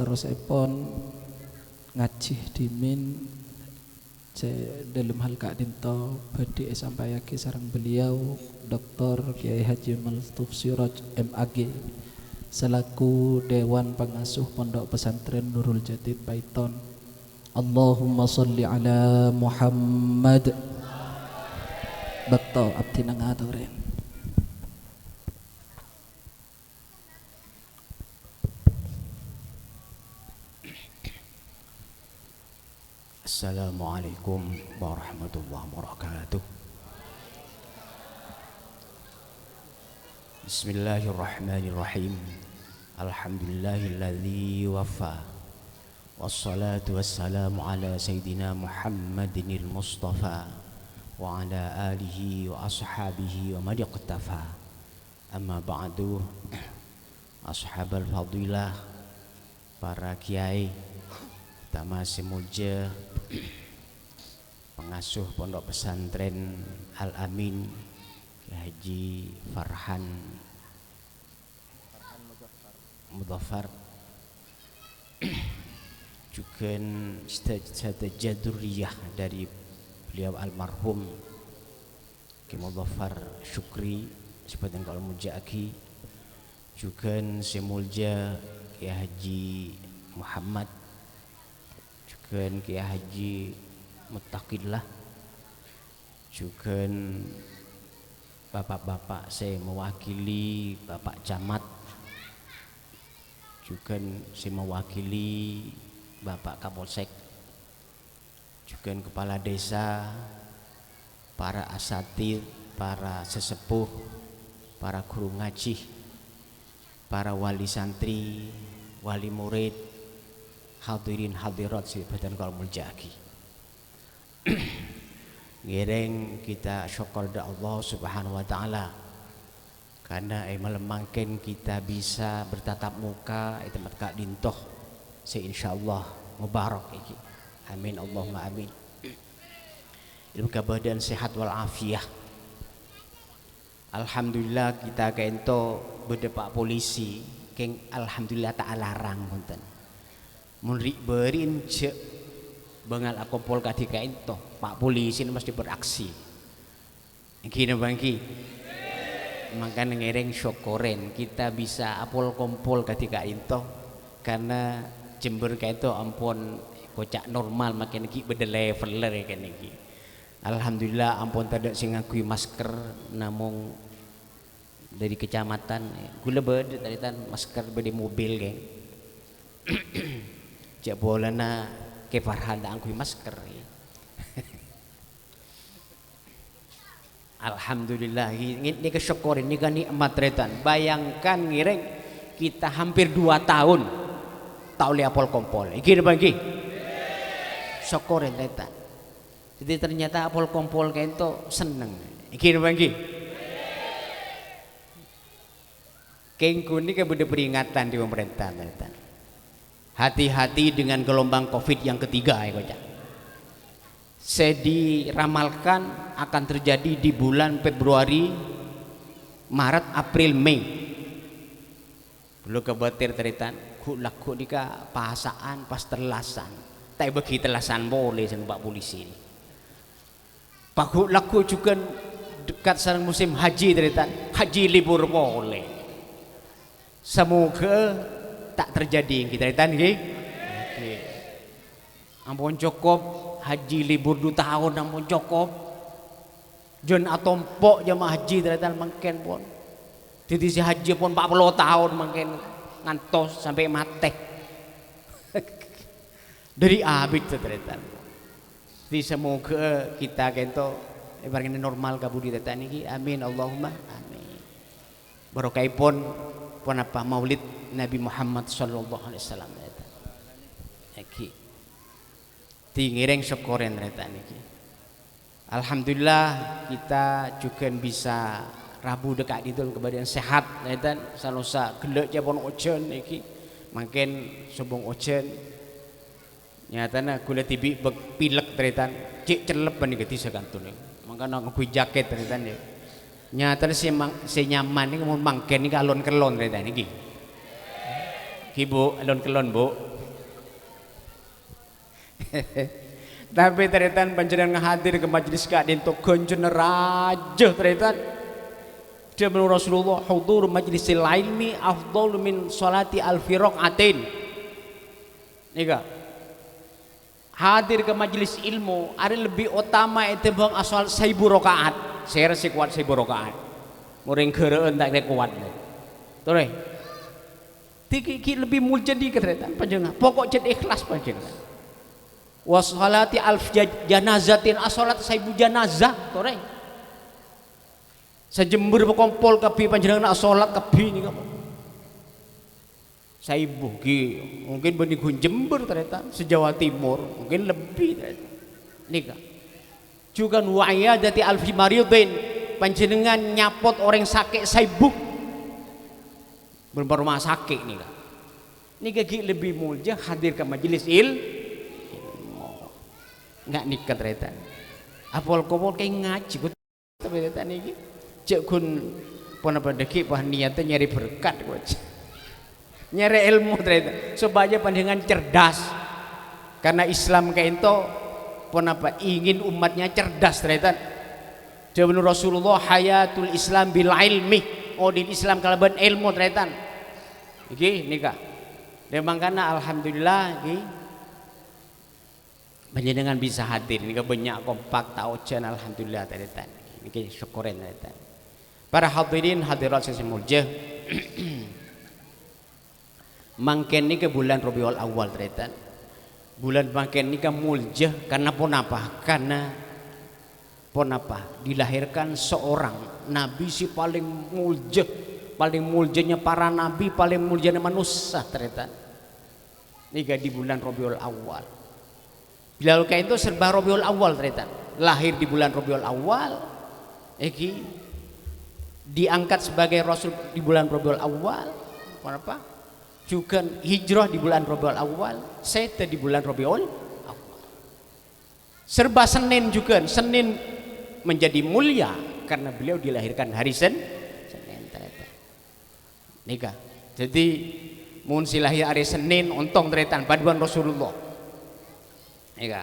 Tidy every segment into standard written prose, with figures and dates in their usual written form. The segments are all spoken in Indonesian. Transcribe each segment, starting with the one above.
seterusipun ngaji dimin dalam hal Kak Dinto badhe sampayake sareng beliau Dr. Kiai Haji Maltuf Siraj MAG selaku Dewan Pengasuh Pondok Pesantren Nurul Jadid Paiton. Allahumma sholli ala Muhammad. Bekto abdi nang aturen. Assalamualaikum warahmatullahi wabarakatuh. Bismillahirrahmanirrahim. Alhamdulillahilladzi wafa. Wassalatu wassalamu ala sayyidina Muhammadinil Mustafa wa ala alihi wa ashabihi wa man iqtafa. Amma ba'du. Ashabal fadilah, para kiai, Tama Semulja, pengasuh Pondok Pesantren Al-Amin, Haji Farhan Mudzaffar, juga jaduriyah dari beliau almarhum Ki Mudzaffar Syukri sebagai kalau mujaki, juga Semulja Ki Haji Muhammad, Kiai Haji Muttaqillah, juga bapak-bapak saya mewakili Bapak Camat, juga saya mewakili Bapak Kapolsek, juga kepala desa, para asatidz, para sesepuh, para guru ngaji, para wali santri, wali murid, hadirin hadirat badan kaum muljaki. Ngereng kita syukur da Allah Subhanahu wa taala karena malam mangken kita bisa bertatap muka tempat Kak Dintoh insyaallah mubarak iki. Amin Allahumma amin. Ilmu kebadan sehat wal afiah. Alhamdulillah kita kento bede Pak polisi keng alhamdulillah tak alarang wonten. Munrik berin cek bengal akumpul kadika itu Pak polisi mesti beraksi gini bangki maka ngereng syukurin kita bisa apol kumpul kadika itu karena Jember kayak itu ampun kocak normal makin lagi beda level kan lagi. Alhamdulillah ampun tidak sing ngakui masker namun dari kecamatan gula beda tadi masker beda mobil kan. Jak bolana ke Farhan dak angkui masker ya. Alhamdulillah ini kesyukurin ini kan nikmat retan. Bayangkan ngireng kita hampir 2 tahun tak oleh apol kompol. Iki bagi syukurin retan. Jadi ternyata apol kompol kento seneng. Iki bagi kengku ini kemudian peringatan di pemerintah retan. Hati-hati dengan gelombang COVID yang ketiga ya kocak. Saya diramalkan akan terjadi di bulan Februari, Maret, April, Mei. Dulu kebatir teritan, laku dika pasaan pas terlasan. Tak bagi terlasan boleh sama Pak polisi ini. Pak laku juga dekat sarang musim haji teritan, haji libur boleh. Semoga tak terjadi kita lihat nggih. Ampun cukup haji libur 2 tahun ampun cukup. Jen atompok jamaah haji ternyata mungkin pun. Jadi si haji pun 40 tahun mungkin ngantos sampai mati. Dari abid ternyata. Jadi semoga kita kento ibaratnya normal kabudi ternyata niki. Amin Allahumma amin. Barokahipun pun apa maulid Nabi Muhammad sallallahu alaihi wasallam eta. Iki. Tingireng syukurin eta niki. Alhamdulillah kita juga bisa Rabu dekat itu kebadan sehat eta sanosa gelek japon ojen iki. Mungkin subung ojen nyatana kula tibi pilek tretan cik celep ban iki disagantun. Mangkana ngui jaket tretan ya. Nyatana si nyaman iki mun mangken iki alon kelon tretan iki. Ki Bu, alon kelon Bu. Tapi teretan panjenengan hadir ke majelis kadin to gonjen raja teretan. Dia menurut Rasulullah hudur majlisil ilmi afdhalu min salati alfi raqatin. Nika. Hadir ke majelis ilmu ada lebih utama itu bang asal 1000 rakaat. Saya rasa kuat 1000 rakaat. Muring geureueun tak kuat. Tore. Tiki lebih mulia di keretan panjenengan. Pokok jadi ikhlas panjenengan. Wassalati alf janazatin asolat 1000 janazah tore. Sejember berkumpul kebi panjenengan asolat kebi nih kamu. 1000 ki mungkin benih Jember ternyata sejawa Timur mungkin lebih ternyata. Nika. Juga wa'iyadati alfi maridin panjenengan nyapot orang sakit 1000 beberapa rumah sakit nih kan. Ini gigi lebih mulia hadir ke majelis ilmu. Nggak nikah ternyata. Apal kopol kayak ngaji gue ternyata nih. Cek kun pun apa deki pah niatnya nyari berkat gue. Nyari ilmu ternyata. Supaya pandangan cerdas. Karena Islam kayak itu pun apa ingin umatnya cerdas ternyata. Jadi Rasulullah hayatul Islam bil ilmi. Oh di Islam kalaban ilmu ternyata. Iki nikah. Memang karena alhamdulillah iki panjenengan bisa hadir nika banyak kompak taujan alhamdulillah ternyata. Niki syukurin ternyata. Para hadirin hadirat sing mulia. Mangken nika bulan Rabiul Awal ternyata. Bulan mangken nika mulia karena pun apa? Karena pun apa? Dilahirkan seorang nabi si paling muljanya para nabi, paling muljanya manusia ternyata. Nika di bulan Rabiul Awal. Bilal kain itu serba Rabiul Awal ternyata. Lahir di bulan Rabiul Awal. Eki diangkat sebagai rasul di bulan Rabiul Awal. Kenapa? Juga hijrah di bulan Rabiul Awal, sete di bulan Rabiul Awal. Serba Senin juga, Senin menjadi mulia karena beliau dilahirkan hari Senin ternyata. Nika. Jadi mun silahir hari Senin untung ternyata paduan Rasulullah. Nika.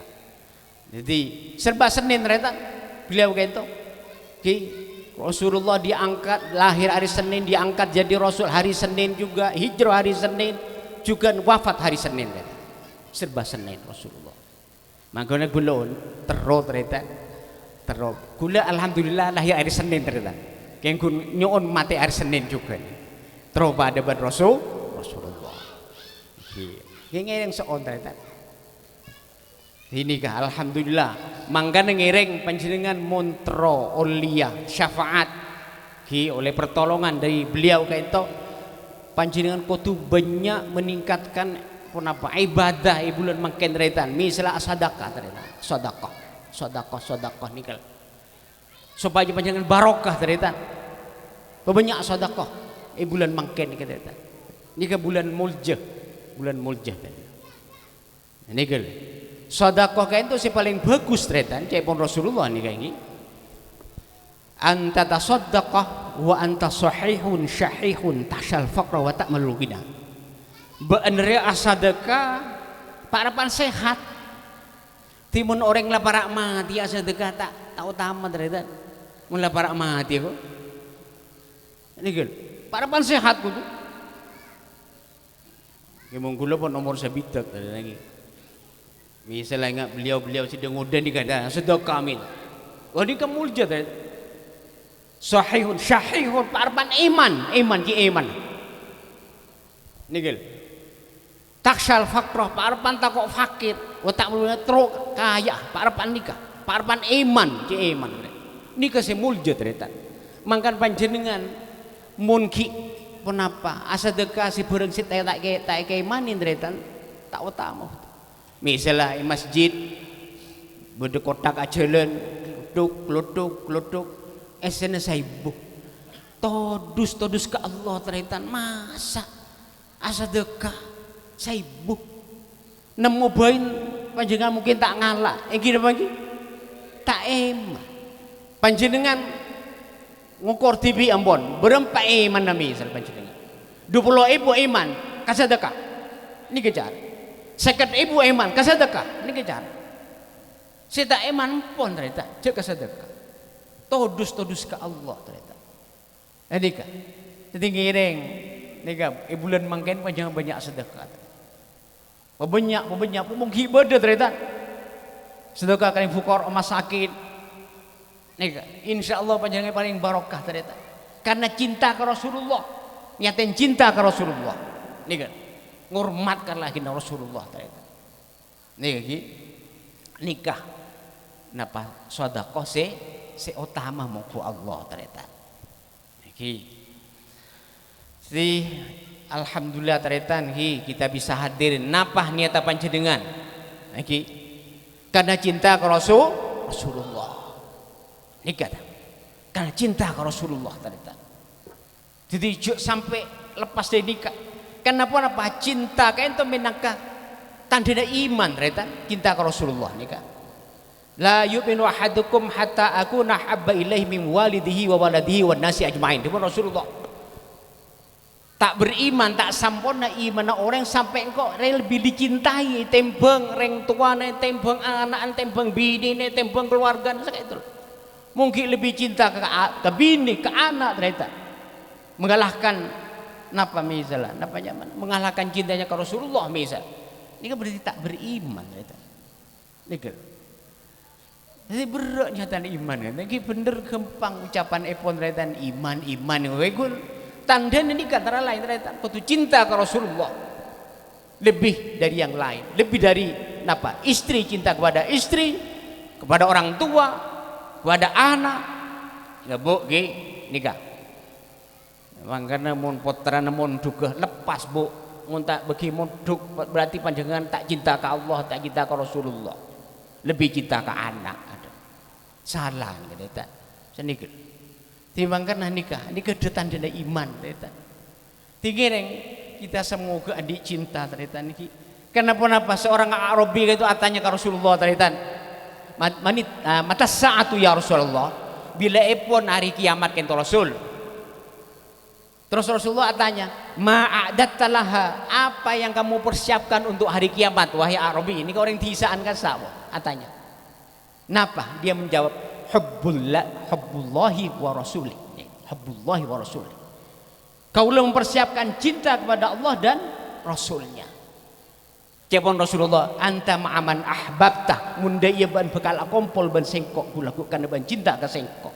Jadi serba Senin ternyata beliau kayak itu. Ki Rasulullah diangkat lahir hari Senin, diangkat jadi Rasul hari Senin juga, hijrah hari Senin juga, wafat hari Senin ternyata. Serba Senin Rasulullah. Makanya belum terus ternyata. Terus gula alhamdulillah lahir hari Senin ternyata. Kayak nyon mati hari Senin juga. Terus pada Rasulullah. Yang seon ternyata. Ini kah alhamdulillah. Mangga ngiring panjenengan montro olia syafaat ki oleh pertolongan dari beliau kayak itu panjenengan kudu banyak meningkatkan pun apa ibadah bulan makin retan misalnya sedekah ternyata sedekah nikal supaya panjenengan barokah ternyata banyak sedekah bulan makin ternyata nikah bulan muljah nikal sedekah kayak itu si paling bagus ternyata cepon Rasulullah nih kayak gini anta tasaddaqah wa anta sahihun syahihun tashal faqra wa ta'malul ghina bener asadeka parapan sehat timun orang lah para mati asadeka tak utama ternyata mun lah para mati kok ini kan parapan sehat kudu kemong kula pun nomor sabitak lagi misalnya beliau sedang udah dikatakan sedekah amin wah ini kemulja sahihun syahihun parapan iman nigel taksyal fakrah parapan takok fakir wa tak teruk kaya parapan nikah parapan iman nikah semulja ternyata mangkan panjenengan munki kenapa asadekah si bareng si tak imanin ternyata tak utama misalnya masjid bede kotak ajalan loduk esena saibu todus ke Allah ternyata masa asadekah saibu nemu bain panjenengan mungkin tak ngalah gini bagi tak panjenengan ngukur TV ambon berempat iman nami misal panjenengan 20.000 iman kasadekah ini kejar 50.000 eman ka sedekah niki cara. Sita eman pun ternyata cek ka sedekah. Todus ke Allah ternyata. Nika. Jadi ngiring nika bulan mangken banyak sedekah. Banyak mungkin ibadah ternyata. Sedekah kan fukara masakin. Nika insyaallah panjenengan paling barokah ternyata. Karena cinta ke Rasulullah. Niatin cinta ke Rasulullah. Nika ngurmatkan lagi Rasulullah ternyata. Niki nikah napa sedekah se utama mongko Allah ternyata. Niki si alhamdulillah ternyata niki kita bisa hadir napa niata panjenengan. Niki karena cinta ke Rasulullah. Nikah karena cinta ke Rasulullah ternyata. Jadi sampai lepas dari nikah. Kenapa cinta kayak itu menangkah tanda iman ternyata cinta ke Rasulullah nikah. La yu'minu ahadukum hatta akuna habba ilaihi min walidihi wa waladihi wan nasi ajmain. Itu Rasulullah. Tak beriman, tak sampurna iman orang sampai engkau lebih dicintai tembang reng tuane, tembang anak, tembang bini, tembang keluarga kayak itu. Mungkin lebih cinta ke bini, ke anak ternyata. Mengalahkan napa misalnya, napa nyaman, mengalahkan cintanya ke Rasulullah misal. Ini kan berarti tak beriman ternyata. Ini jadi berat nyata iman kan. Ini bener gampang ucapan epon ternyata iman. Wegul tanda ini antara lain ternyata kudu cinta ke Rasulullah. Lebih dari yang lain, lebih dari napa? Istri cinta kepada istri, kepada orang tua, kepada anak. Enggak bu, nikah. Mangkana mun putra mun duga lepas bu, mun tak bagi mun duk berarti panjenengan tak cinta ke Allah, tak cinta ke Rasulullah. Lebih cinta ke anak ada. Salah gitu tak. Senikah. Timbangkan nikah detan dana iman ternyata. Tingireng kita semoga adik cinta ternyata niki. Kenapa seorang Arabi itu atanya ke Rasulullah ternyata. Mata saatu ya Rasulullah. Bila epon hari kiamat kento Rasul. Terus Rasulullah tanya, ma'adattalaha, apa yang kamu persiapkan untuk hari kiamat wahai Arabi? Ini orang tisaan kan sawo, atanya. Napa? Dia menjawab, hubbullahi wa rasulih. Hubbullahi wa rasulih. Kaulah mempersiapkan cinta kepada Allah dan Rasulnya. Cepon Rasulullah, anta ma'aman ahbabta, munda iya ban bekal kompol ban sengkok, kulakukan ban cinta ke sengkok.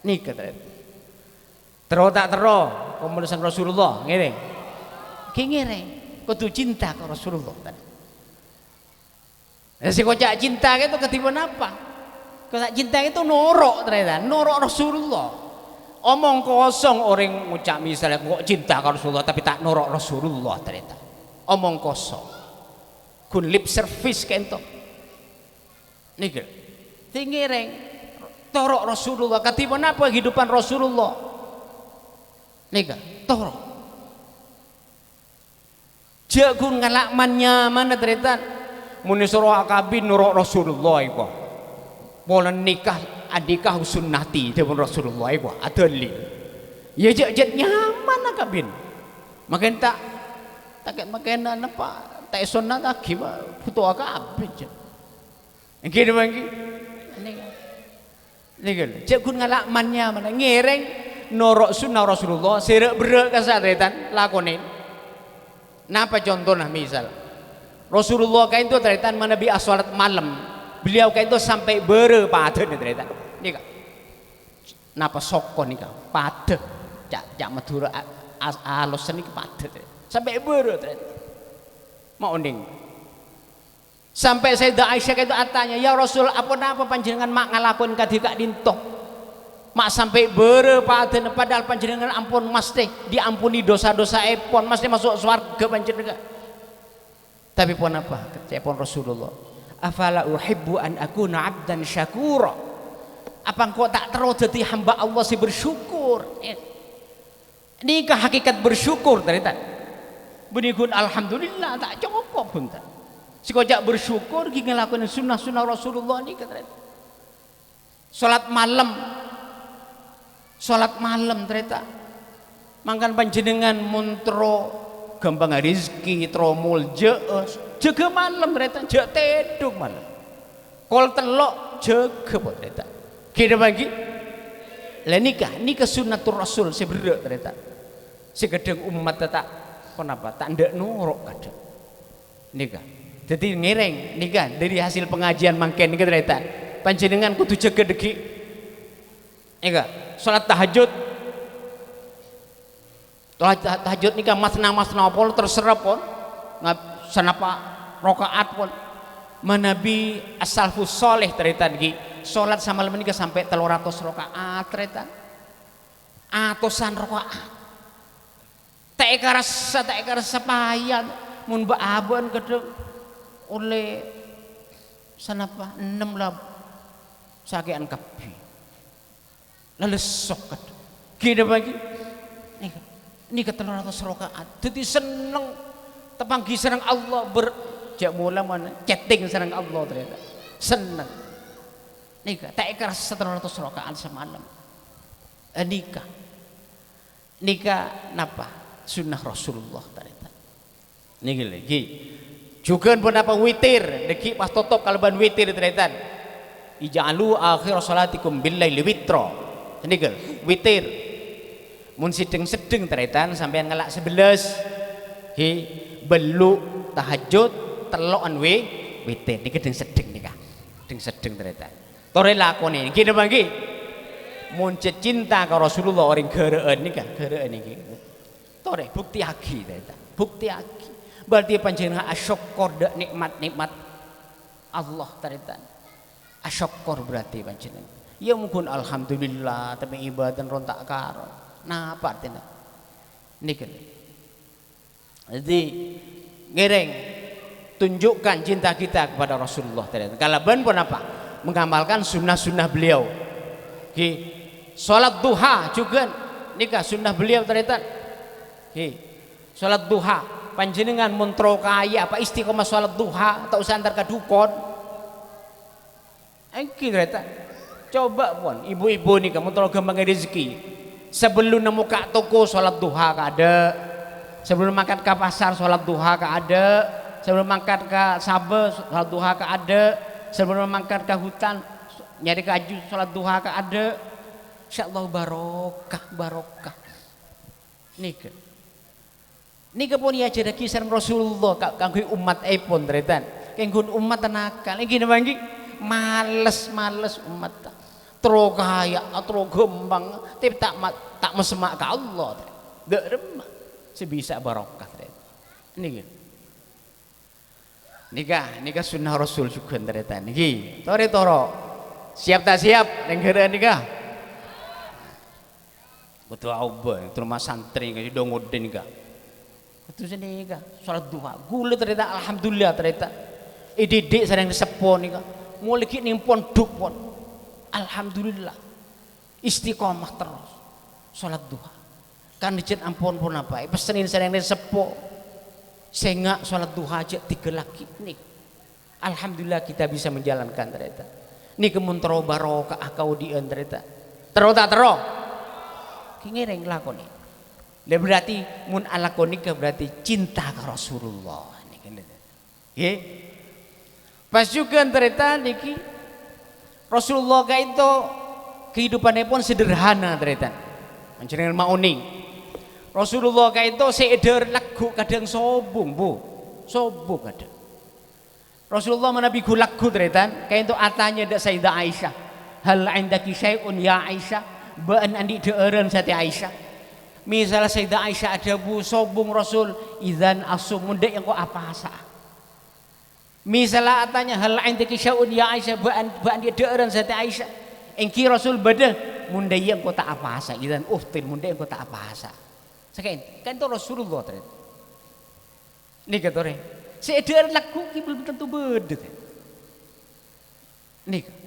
Nih kata Tero tak tero komunisan Rasulullah ngene. Ki ngene, kudu cinta ke Rasulullah tadi. Si kocak cinta itu ketiban apa? Kocak cinta itu norok ternyata, norok Rasulullah. Omong kosong orang ngucap misalnya kok cinta ke Rasulullah tapi tak norok Rasulullah ternyata. Omong kosong. Kun lip service kento. Niki. Tingireng torok Rasulullah ketiban apa kehidupan Rasulullah? Nika, toro. Jagun ngalakmannya mana ternyata munisoro akabin nurok Rasulullah iku. Pola nikah adikah sunnati dengan Rasulullah iku adali. Ya jak nyaman akabin. Makin tak makin apa tak sunnah lagi butuh akabin. Engki mangki. Nika. Jagun ngalakmannya mana ngereng norok sunnah Rasulullah serak berak kasaretan lakonin. Napa contohnya misal Rasulullah kain itu teretan menabi aswalat malam beliau kain itu sampai bere paden teretan nika napa soko nika paden jak Madura alus seni paden sampai bere teretan mau ning sampai Sayyidah Aisyah kain itu atanya ya Rasul apa panjenengan mak ngalakon kadika dinto mak sampai berpaten padahal panjenengan ampun mas teh diampuni dosa-dosa epon mas teh masuk surga panjenengan tapi pun apa epon Rasulullah afala uhibbu an akuna abdan syakura apa engkau tak terus jadi hamba Allah si bersyukur ini ke hakikat bersyukur ternyata benikun alhamdulillah tak cukup pun si kojak bersyukur gini ngelakuin sunnah Rasulullah ini ternyata Salat malam ternyata mangkan panjenengan muntro gampang rezeki tro mulje jaga malam ternyata jak tedung malam kol telok jaga po ternyata kira bagi lah nikah sunnatur rasul seberek ternyata segedeng umat tak kenapa tak ndak nuruk kadang nikah jadi ngereng nikah dari hasil pengajian mangken nikah ternyata panjenengan kudu jaga degi nikah salat tahajud nikah masna pun terserap pun senapa rokaat pun manabi as-salafus soleh ternyata niki salat sama menika sampai 300 rakaat ternyata atusan rakaat tak karasa payah mun baabon kedeng oleh sanapa 6 lah sakean kapi lalu sok kedeng kira bagi ini ke 300 rakaat jadi seneng tepanggi serang Allah jak mula mana chatting serang Allah ternyata seneng nikah tak ikhlas 100 rakaat semalam nikah napa sunnah Rasulullah ternyata niki lagi juga pun apa witir deki pas tutup kalban witir ternyata ija'alu akhir salatikum billaili witra niki witir mun sedeng ternyata sampai ngelak 11 beluk tahajud telokan witir niki deng sedeng nikah deng sedeng ternyata tore lakone iki napa nggih mun cinta ka Rasulullah orang gereun nikah gereun niki tore bukti agi ternyata bukti agi berarti panjenengan asyukur dak nikmat-nikmat Allah ternyata asyukur berarti panjenengan ya mungkin alhamdulillah tapi ibadah rontak karo napa artinya niki jadi ngereng tunjukkan cinta kita kepada Rasulullah ternyata kalaban pun apa mengamalkan sunnah-sunnah beliau sholat duha juga nikah sunnah beliau ternyata sholat duha panjenengan muntro kaya apa istiqomah sholat duha tak usah antar ke dukun ternyata coba pun ibu-ibu nih kamu tolong gampang rezeki sebelum nemu kak toko sholat duha ada sebelum makan ke pasar sholat duha ada sebelum makan ke sabe sholat duha ada sebelum makan ke hutan nyari kaju sholat duha ada insyaallah barokah nika pun ya jadi kisah Rasulullah kanggo umat pun ternyata kanggo umat tenakal iki niki males umat terus kaya terus gembang tapi tak mesemak ke Allah dak remah sebisa barokah niki nikah sunnah Rasul juga ternyata niki toro siap tak siap ning gereun nikah betul auba terus santri ka dongoden ka betul sini ka salat duha gula ternyata alhamdulillah ternyata didik sareng sepo nika mulai ki ning pondok pon alhamdulillah istiqomah terus salat duha kan dijet ampun pun apa pesenin sareng sepo sehingga sholat duha aja 3 lagi nih alhamdulillah kita bisa menjalankan ternyata nih kemuntro barokah kau di ternyata tak terus ngereng lakoni berarti mun alakoni berarti cinta ke Rasulullah niki pas juga ternyata niki Rasulullah itu kehidupannya pun sederhana ternyata panjenengan mauning Rasulullah itu seeder lagu kadang sobung kadang Rasulullah menabiku lagu ternyata kayak itu atanya dak Sayyidah Aisyah hal indaki syai'un ya Aisyah baan andi deeureun sate Aisyah misalnya Sayyidah Aisyah ada bu sobung Rasul idzan asum mundek yang kok apa asa misalnya atanya hal indaki syai'un ya Aisyah baan dia deeureun sate Aisyah engki Rasul bade mundek yang kok tak apa asa idzan uftil mundek yang kok tak apa asa sekian kan itu Rasulullah ternyata ini katore seeder lagu ki belum tentu bedet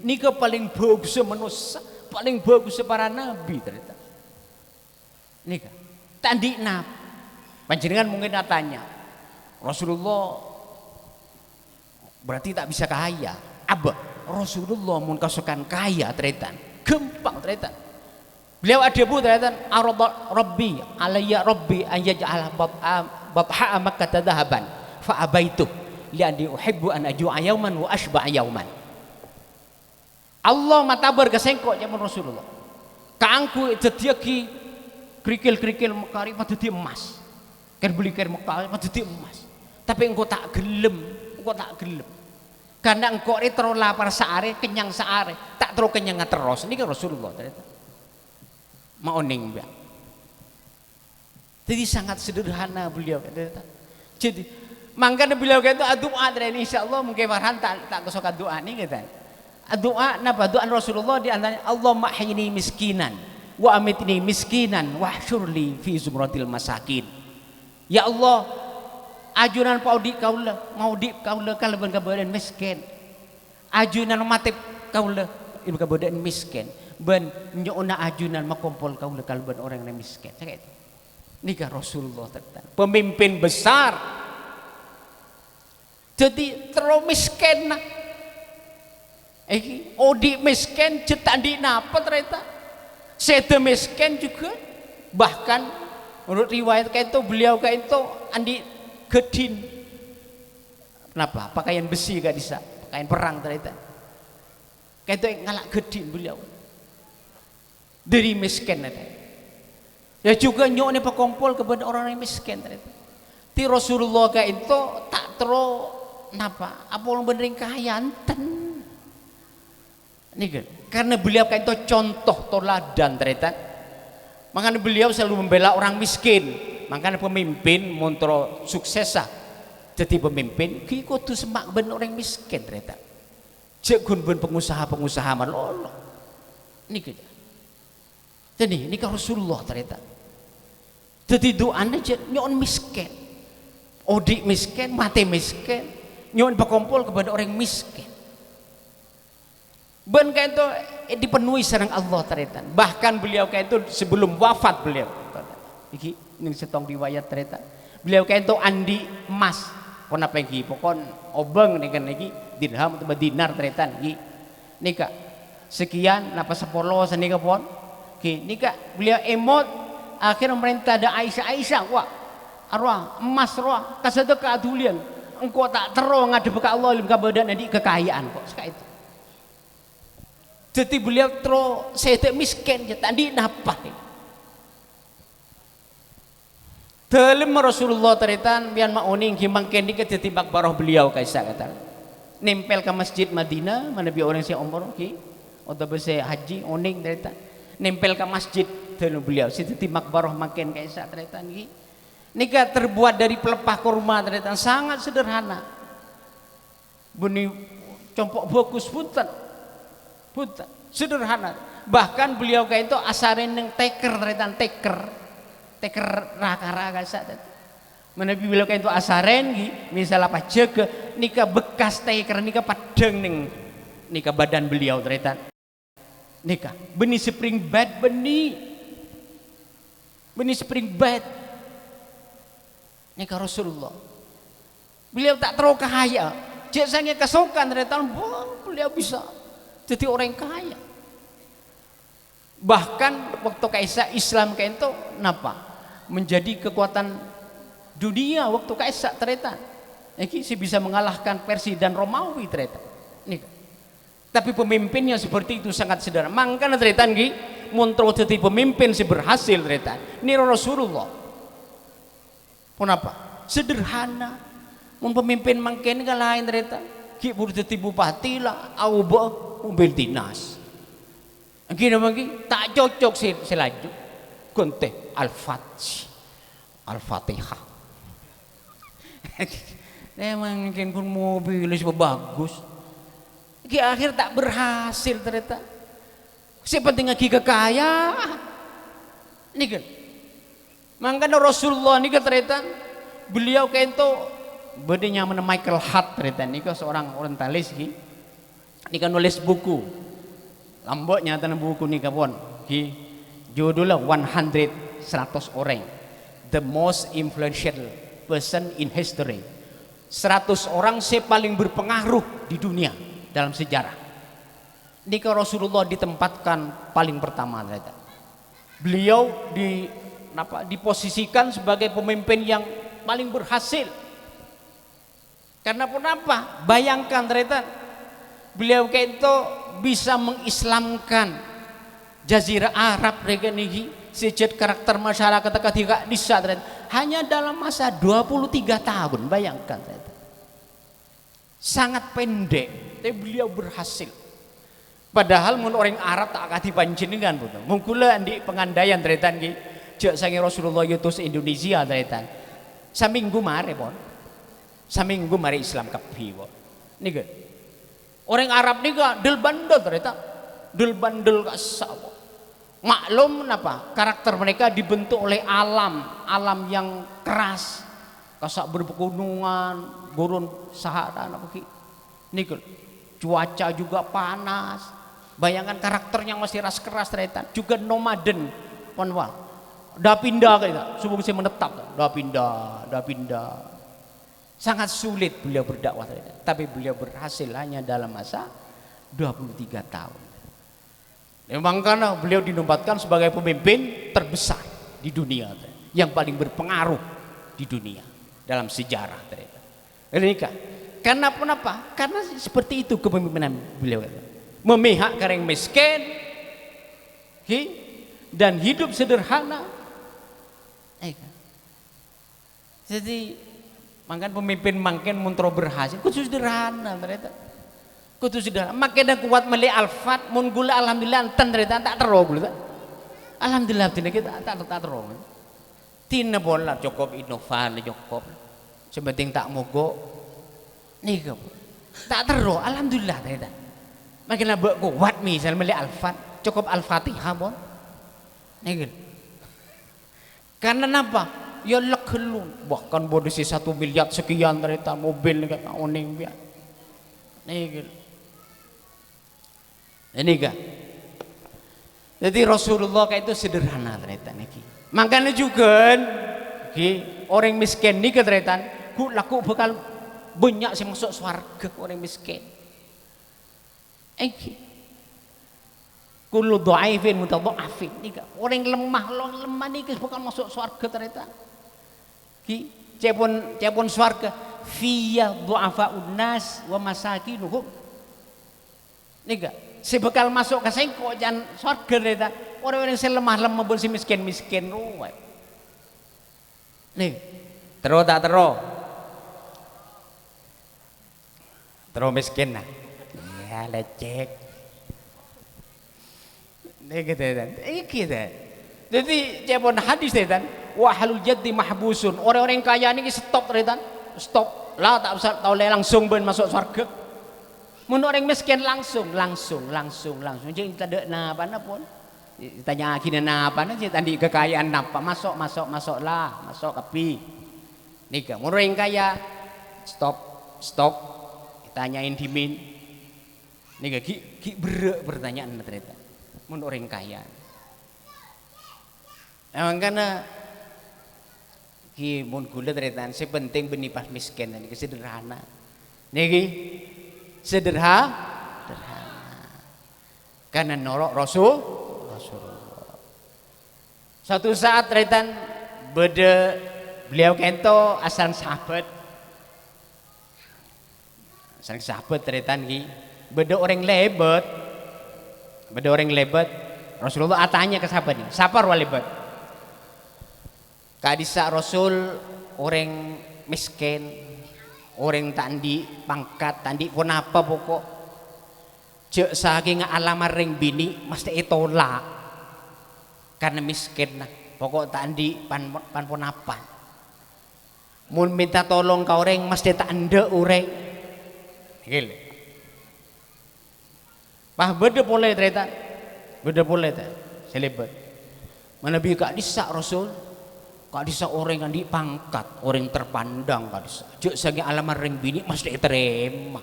nika paling bagus manusia paling bagus para nabi ternyata nika tandi nabi panjenengan mungkin tanya Rasulullah berarti tak bisa kaya abah Rasulullah mun kasukan kaya ternyata gampang ternyata beliau ada bu ternyata arada rabbi alayya rabbi an yaj'al batha makkah dhahaban fa abaitu li'anni uhibbu an aju'a yauman wa ashba'a yauman. Allah matabar kasengko zaman Rasulullah. Kaangku jadiaki kerikil-kerikil mekari padadi emas. Kan beli kir mekari padadi emas. Tapi engkau tak gelem, engkau tak gelem. Karena engkau ini terlalu lapar saare, kenyang saare, tak terlalu kenyang terus. Ini kan Rasulullah ternyata. Mau ning mbak. Jadi sangat sederhana beliau ternyata. Jadi makanya beliau itu doa dari insyaallah mungkin farhan tak kesokat doa nih gitu. Doa napa doa Rasulullah di antaranya Allahumma ahyini miskinan wa amitni miskinan wahsyurli fi zumratil masakin. Ya Allah, ajunan paudi kaula maudi kaula kalaban kabadan miskin. Ajunan matip kaula ibu kabadan miskin. Ben nyona ajunan makompol kaula kalaban orang yang miskin. Kayak itu. Nikah Rasulullah ternyata. Pemimpin besar. Jadi terlalu miskin nah. Odi miskin cetak di napa ternyata. Sede miskin juga. Bahkan menurut riwayat kayak itu beliau kayak itu andi gedin. Kenapa? Pakaian besi gak bisa. Pakaian perang ternyata. Kayak itu ngalak gedin beliau. Dari miskin ternyata. Ya juga nyok nih pekompol kepada orang yang miskin ternyata. Ti Rasulullah kayak itu tak terus napa? Apa orang benerin kayanten? Nih kan? Karena beliau kayak itu contoh teladan ternyata. Makanya beliau selalu membela orang miskin. Makanya pemimpin montro suksesa. Jadi pemimpin kudu semak ben orang miskin ternyata. Cek gun ben pengusaha-pengusaha malolo. Nih kan? Jadi ini kan Rasulullah ternyata. Jadi doanya aja nyon miskin, odik miskin, mati miskin, nyon berkumpul kepada orang miskin. Ben kayak itu dipenuhi sareng Allah ternyata. Bahkan beliau kayak itu sebelum wafat beliau. Iki ning setong riwayat ternyata. Beliau kayak itu andi emas. Pon apa iki? Pokon obeng nih kan iki dirham atau dinar ternyata iki. Nika sekian napa 10 sanika pon. Ki nika beliau emot akhirnya merintah ada Aisyah wah arwah emas roh kasedekah adulian engkau tak terong ngadep ke Allah lim kabadan nanti kekayaan kok sekali itu. Jadi beliau terus saya miskin tadi napa dalam Rasulullah teritan biar mauning himangken di ketimbang baroh beliau kaisa kata nempel ke masjid Madinah mana biar orang saya umroh ki atau bisa haji oning teritan nempel ke masjid dalam beliau situ makbaroh makin kaisa teritan ki nikah terbuat dari pelepah kurma teritan sangat sederhana beni compok bagus punten sederhana bahkan beliau kayak itu asarin yang teker teritan teker raka-raka saat menabi beliau kayak itu asarin ki misal apa jaga nikah bekas teker nikah padang ning nikah badan beliau teritan nikah benih spring bed benih spring bed nikah Rasulullah beliau tak terlalu kaya jasanya kesokan ternyata beliau bisa jadi orang kaya bahkan waktu kaisa Islam kayak itu napa menjadi kekuatan dunia waktu kaisa ternyata ini sih bisa mengalahkan Persia dan Romawi ternyata nikah. Tapi pemimpinnya seperti itu sangat sederhana. Makanya ternyata nggih muntro jadi pemimpin si berhasil ternyata. Ini Rasulullah. Kenapa? Sederhana. Mun pemimpin mangken ka lain ternyata. Ki buru jadi bupati lah, auba mobil dinas. Gini mangki tak cocok si laju. Kunte Al-Fatihah. Emang mungkin pun mobil bagus. Ki akhir tak berhasil ternyata. Si penting lagi kekaya. Ini kan. Makanya Rasulullah ini ternyata beliau kayak itu bedanya mana Michael Hart ternyata ini seorang orientalis ki. Ini kan nulis buku. Lamboknya tanah buku nih kapon. Ki judulnya 100 orang. The most influential person in history. 100 orang si paling berpengaruh di dunia. Dalam sejarah nikah Rasulullah ditempatkan paling pertama ternyata. Beliau diposisikan sebagai pemimpin yang paling berhasil Karena pun apa? Bayangkan ternyata beliau itu bisa mengislamkan Jazirah Arab regen niki sejak karakter masyarakat ketika disa ternyata hanya dalam masa 23 tahun. Bayangkan ternyata sangat pendek, tapi beliau berhasil. Padahal mun orang Arab tak kati panjenengan pun. Mungkula di pengandaian ternyata niki jak sange Rasulullah yutus Indonesia ternyata. Saminggu mare pon. Saminggu mari Islam kapi pon. Nika. Orang Arab nika del bandel ternyata. Del bandel gak sapa. Maklum kenapa? Karakter mereka dibentuk oleh alam yang keras. Kasak berpegunungan, gurun Sahara apa ki. Nika. Cuaca juga panas. Bayangkan karakternya masih ras keras ternyata. Juga nomaden ponwal. Dah pindah kita. Sebelum saya menetap, dah pindah. Sangat sulit beliau berdakwah ternyata. Tapi beliau berhasil hanya dalam masa 23 tahun. Memang karena beliau dinobatkan sebagai pemimpin terbesar di dunia, yang paling berpengaruh di dunia dalam sejarah ternyata. Karena apa? Karena seperti itu kepemimpinan beliau. Memihak orang miskin dan hidup sederhana. Jadi makan pemimpin makin muntro berhasil kudu sederhana ternyata. Kudu sederhana. Makin kuat meli alfat mun gula alhamdulillah enten ternyata tak tero gula. Alhamdulillah tina kita tak tero. Tina bola cukup inovan cukup. Sepenting tak mogok nika. Tak tero alhamdulillah ternyata. Makin labek kuat misal meli alfat cukup al-Fatihah mon. Nika. Karena apa? Ya lekelun bahkan bodisi 1 miliar sekian ternyata mobil kata oning biar. Nika. Ini kan. Jadi Rasulullah kayak itu sederhana ternyata niki. Makanya juga orang miskin nih ternyata laku bakal banyak sih masuk surga orang miskin. Kullu dhaifin mutadha'afin nika. Orang lemah nih bakal masuk surga ternyata. Cepon surga fiya du'afaun nas wa masakinuhum. Nika. Si bakal masuk ke sengkok jangan surga ternyata. Orang-orang yang lemah pun si miskin ruwet. Nih, terus tak terus. Terus miskin nah. Ya lecek. Nih kita. Jadi cepon hadis ternyata. Wahalul jaddi mahbusun. Orang-orang kaya ini stop ternyata. Stop. Lah tak usah tahu langsung ben masuk surga. Mun orang miskin langsung. Jadi kita dek napa pun. Tanya kina napa aja tadi kekayaan napa masuklah masuk kapi. Nika mun orang kaya stop. Tanyain dimin. Nika ki pertanyaan ternyata. Mun orang kaya. Emang karena ki mun gula ternyata sepenting benipas miskin ini sederhana. Niki sederhana karena norok Rasulullah. Suatu saat retan beliau kento asal sahabat retan ki beda orang lebat Rasulullah tanya ke sahabat ini siapa orang lebat kadisa Rasul orang miskin orang tandi pangkat tandi pun apa pokok cek saking alamar ring bini mesti itolak karena miskin nah pokok tandi pan pun apa mun minta tolong kau orang mesti tak anda orang gile pah beda boleh ternyata selebat mana bi kak disak Rasul kak disa orang yang dipangkat orang terpandang kak disa cek sangi alamar ring bini mesti terima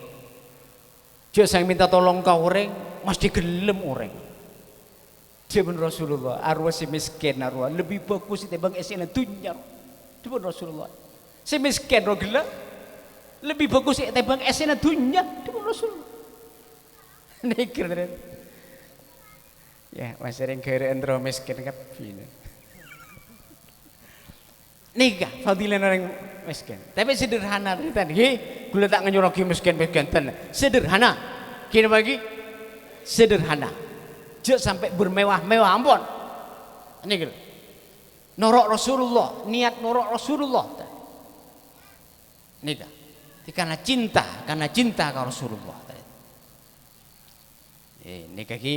cek sangi minta tolong kau orang mesti gelem orang Dibun Rasulullah arwah si miskin arwah lebih bagus itu bang esena dunia dibun Rasulullah si miskin rogla lebih bagus itu bang esena dunia dibun Rasulullah nikir ya masih sering keren roh miskin kan ini nikah fadilah orang miskin. Tapi sederhana teretan. Nggih, kula tak ngenyoroki miskin-miskin tenan. Sederhana. Kira bagi sederhana. Jek sampai bermewah-mewah ampun. Niki. Norok Rasulullah, niat norok Rasulullah. Nikah. Karena cinta ke Rasulullah. Nikah ki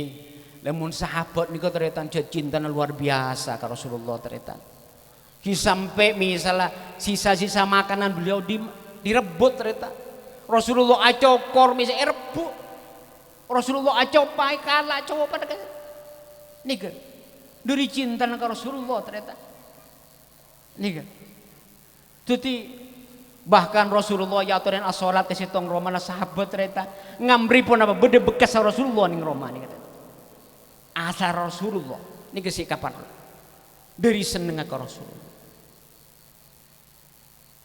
lamun sahabat nika teretan cinta luar biasa ke Rasulullah teretan. Ki sampai misalnya sisa-sisa makanan beliau direbut teretan. Rasulullah acokor misalnya rebut. Rasulullah acopai kalah coba pada nikah. Dari cinta ke Rasulullah teretan. Nikah. Jadi bahkan Rasulullah ya aturan as-salat ke sitong romana sahabat ternyata ngamri pun apa beda bekas Rasulullah ning Roma nih kata asal Rasulullah nih kesik kapan dari seneng ke Rasulullah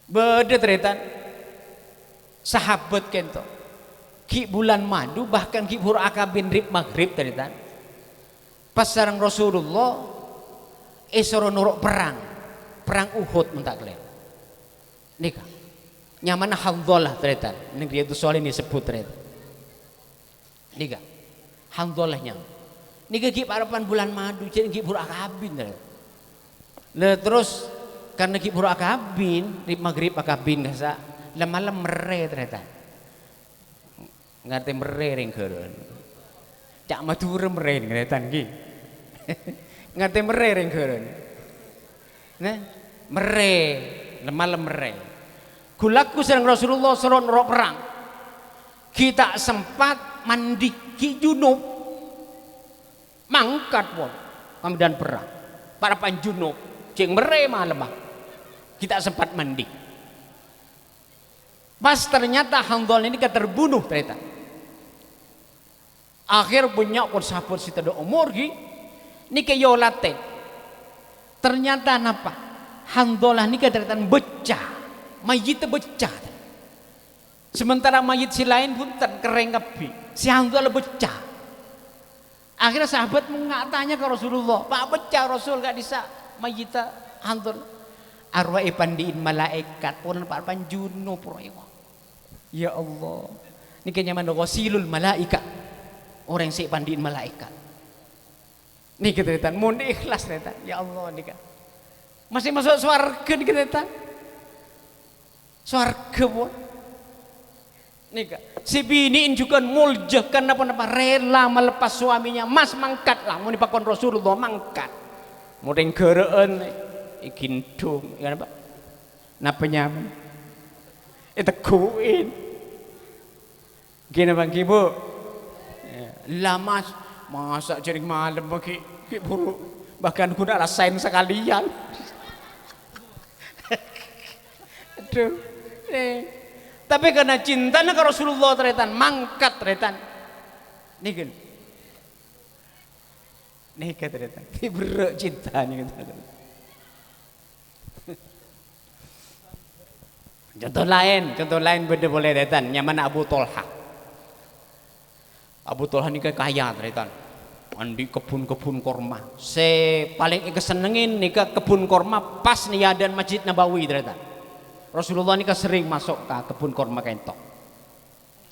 beda ternyata sahabat kento ki bulan madu bahkan ki hur akabin rib maghrib ternyata pas sareng Rasulullah esoro nuruk perang Uhud mentak kalian nikah nyaman Hamdalah ternyata negeri itu soal ini sebut ternyata nikah Hamdalahnya nikah ki harapan bulan madu jadi ki hur akabin ternyata terus karena ki hur akabin rib maghrib akabin gasa malam mere ternyata ngerti mere ring keureun cak matur mere ternyata ki ngerti mere ring keureun nah mere malam mere kulaku sareng Rasulullah seron rok perang kita sempat mandi ki junub mangkat pun kemudian perang para panjunub ceng mere malam kita sempat mandi pas ternyata Hamdal ini terbunuh ternyata akhir punya pun sahabat si tada umur ki ini kayolate ternyata napa Hamdalah ini ternyata becah mayit becah sementara mayit si lain pun terkereng kepi si Hamdalah becah akhirnya sahabat mengatanya ke Rasulullah Pak becah Rasul gak bisa mayit Hamdalah arwah ipandiin malaikat pun Pak panjuno ya Allah ini kayaknya mana wasilul malaikat orang si pandiin malaikat ini kita mau ikhlas ternyata ya Allah nih kan masih masuk surga nih kita surga pun nikah si biniin juga muljah karena apa rela melepas suaminya mas mangkat lah mau dipakon Rasulullah mangkat mau denggereen ikin dong ya apa napa nyaman itu kuin gini bang ibu lama masa jaring malam bagi buruk bahkan guna rasain sekalian aduh tapi karena cintanya ke Rasulullah teretan mangkat teretan nih teretan berek cintanya contoh lain beda boleh teretan nyaman Abu Tolha ini kaya teretan andi kebun korma paling kesenengin nika kebun korma pas niadan Masjid Nabawi teretan Rasulullah ini sering masuk ke kebun korma kentok.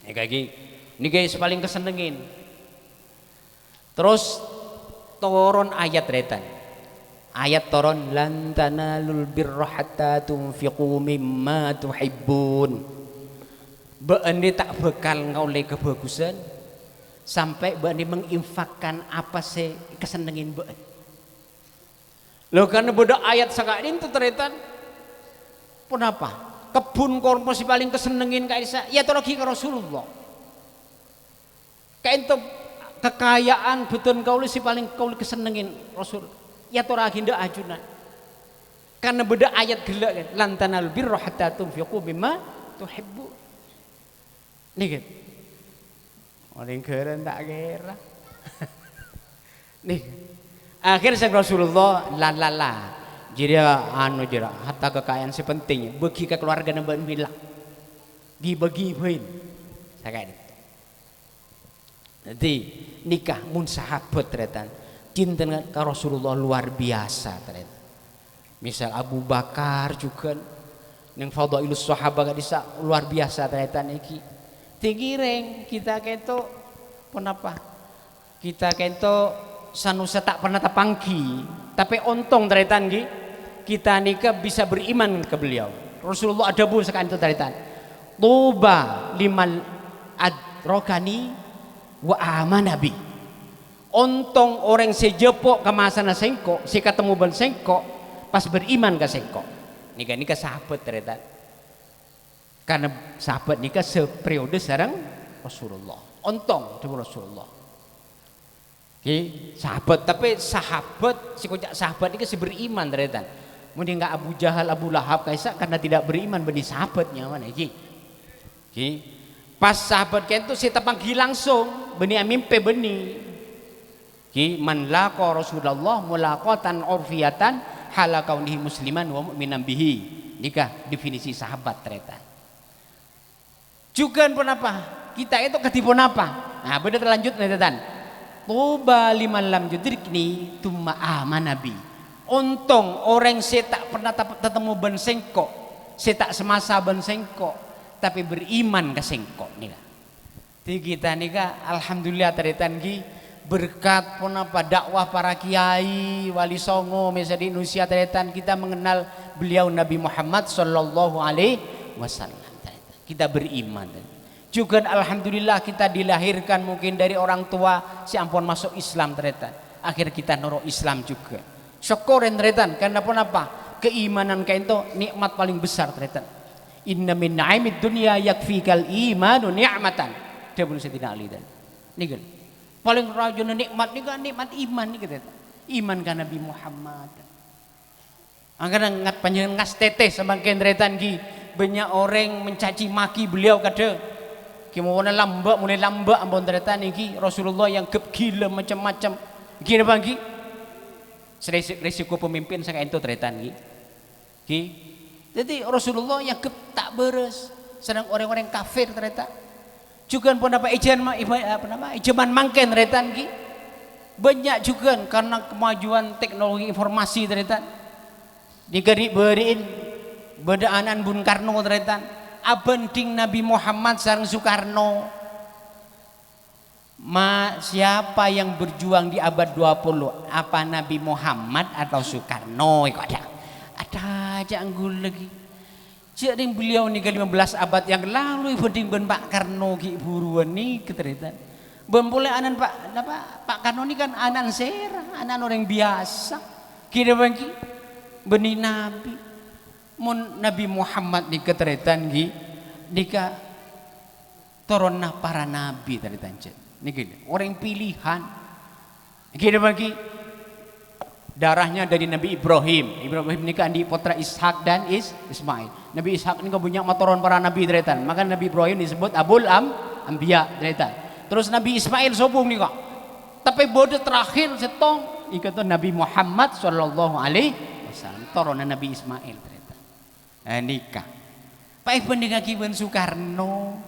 Ini guys paling kesenengin. Terus turun ayat retan. Ayat turun lan tanalul birra hatta tunfiqu mimma tuhibbun. Beandi tak bekal ngaulai kebagusan sampai beandi menginfakkan apa sih kesenengin beandi. Loh karena beda ayat sakadin itu teretan kenapa? Kebun korma si paling kesenengin kayak Isa, ya toroki ke Rasulullah. Kayak itu kekayaan betul kau si paling kau kesenengin Rasul. Ya toraki ndak ajunan. Karena beda ayat gelak kan, lantanal birra hatta tunfiqu bima tuhibbu. Nih kan. Orang keren tak kira. Nih. Akhir sang Rasulullah la. Jadi jira hatta kekayaan sepenting bagi ke keluarga nambah bilang dibagi poin saya kayak itu jadi nikah mun sahabat teretan cinta ke Rasulullah luar biasa teretan Misal Abu Bakar juga yang fadailus sahabat kadisa luar biasa ternyata niki. Tingireng kita kento kenapa? Kita kento sanusa tak pernah tapangki, tapi ontong ternyata niki kita nika bisa beriman ke beliau. Rasulullah ada bu sekan itu ternyata. Tuba liman adrokani wa amanabi. Ontong orang sejepok ke masa na sengko, si ketemu ban sengko, pas beriman ke sengko. Nika sahabat ternyata. Karena sahabat nika seperiode sareng Rasulullah. Ontong dengan Rasulullah. Sahabat, tapi sahabat si kocak sahabat nika si beriman ternyata. Mungkin enggak Abu Jahal, Abu Lahab kaisa karena tidak beriman benih sahabatnya mana iki. Pas sahabat kento si tapanggi langsung benih mimpi benih. Man laqa Rasulullah mulaqatan urfiyatan hala kaunihi musliman wa mu'minan bihi. Nikah definisi sahabat ternyata. Juga kenapa? Kita itu ketipun apa? Nah, beda terlanjut ternyata. Tuba liman lam yudrikni tumma amanabi. Untung orang saya tak pernah ketemu ben sengkok, saya tak semasa ben sengkok, tapi beriman ke sengkok nika. Jadi kita nika alhamdulillah ternyata berkat pun apa dakwah para kiai wali songo misalnya di Indonesia ternyata kita mengenal beliau Nabi Muhammad sallallahu alaihi wasallam. Kita beriman. Juga alhamdulillah kita dilahirkan mungkin dari orang tua si ampun masuk Islam ternyata. Akhir kita nurut Islam juga. Syukurin ternyata karena pun apa? Keimanan kain itu nikmat paling besar ternyata. Inna min na'imid dunya yakfikal imanu ni'matan. Dia belum saya tidak ahli dan. Nih paling rajin nikmat nih kan nikmat iman nih kita. Iman kan Nabi Muhammad. Angkana ngat panjenengan ngas teteh semakin ternyata banyak orang mencaci maki beliau kada gimana lambak mulai lambak ampun ternyata niki Rasulullah yang gila macam-macam gini bagi resiko pemimpin saya itu ternyata niki jadi Rasulullah yang tak beres sedang orang-orang kafir ternyata juga pun apa ijaman mangken ternyata niki banyak juga karena kemajuan teknologi informasi ternyata beriin bedaanan Bung Karno ternyata abanding Nabi Muhammad sareng Soekarno siapa yang berjuang di abad 20 apa Nabi Muhammad atau Soekarno itu ada aja anggul lagi jadi beliau nih ke 15 abad yang lalu ibanding ben Pak Karno ki buruan nih ternyata ben boleh anan Pak Karno ini kan anan serah anan orang biasa kira bangki benih Nabi mun Nabi Muhammad ni keteretan nika turunlah para nabi teretan niki orang pilihan kira bagi darahnya dari Nabi Ibrahim nikah di putra Ishak dan Ismail. Nabi Ishak ini punya turun para nabi teretan maka Nabi Ibrahim disebut Abul Ambiya teretan. Terus Nabi Ismail sobung nika tapi bodoh terakhir setong ikut Nabi Muhammad sallallahu alaihi wasallam turun Nabi Ismail teretan. Nikah Pak Iban dengan Kiban Soekarno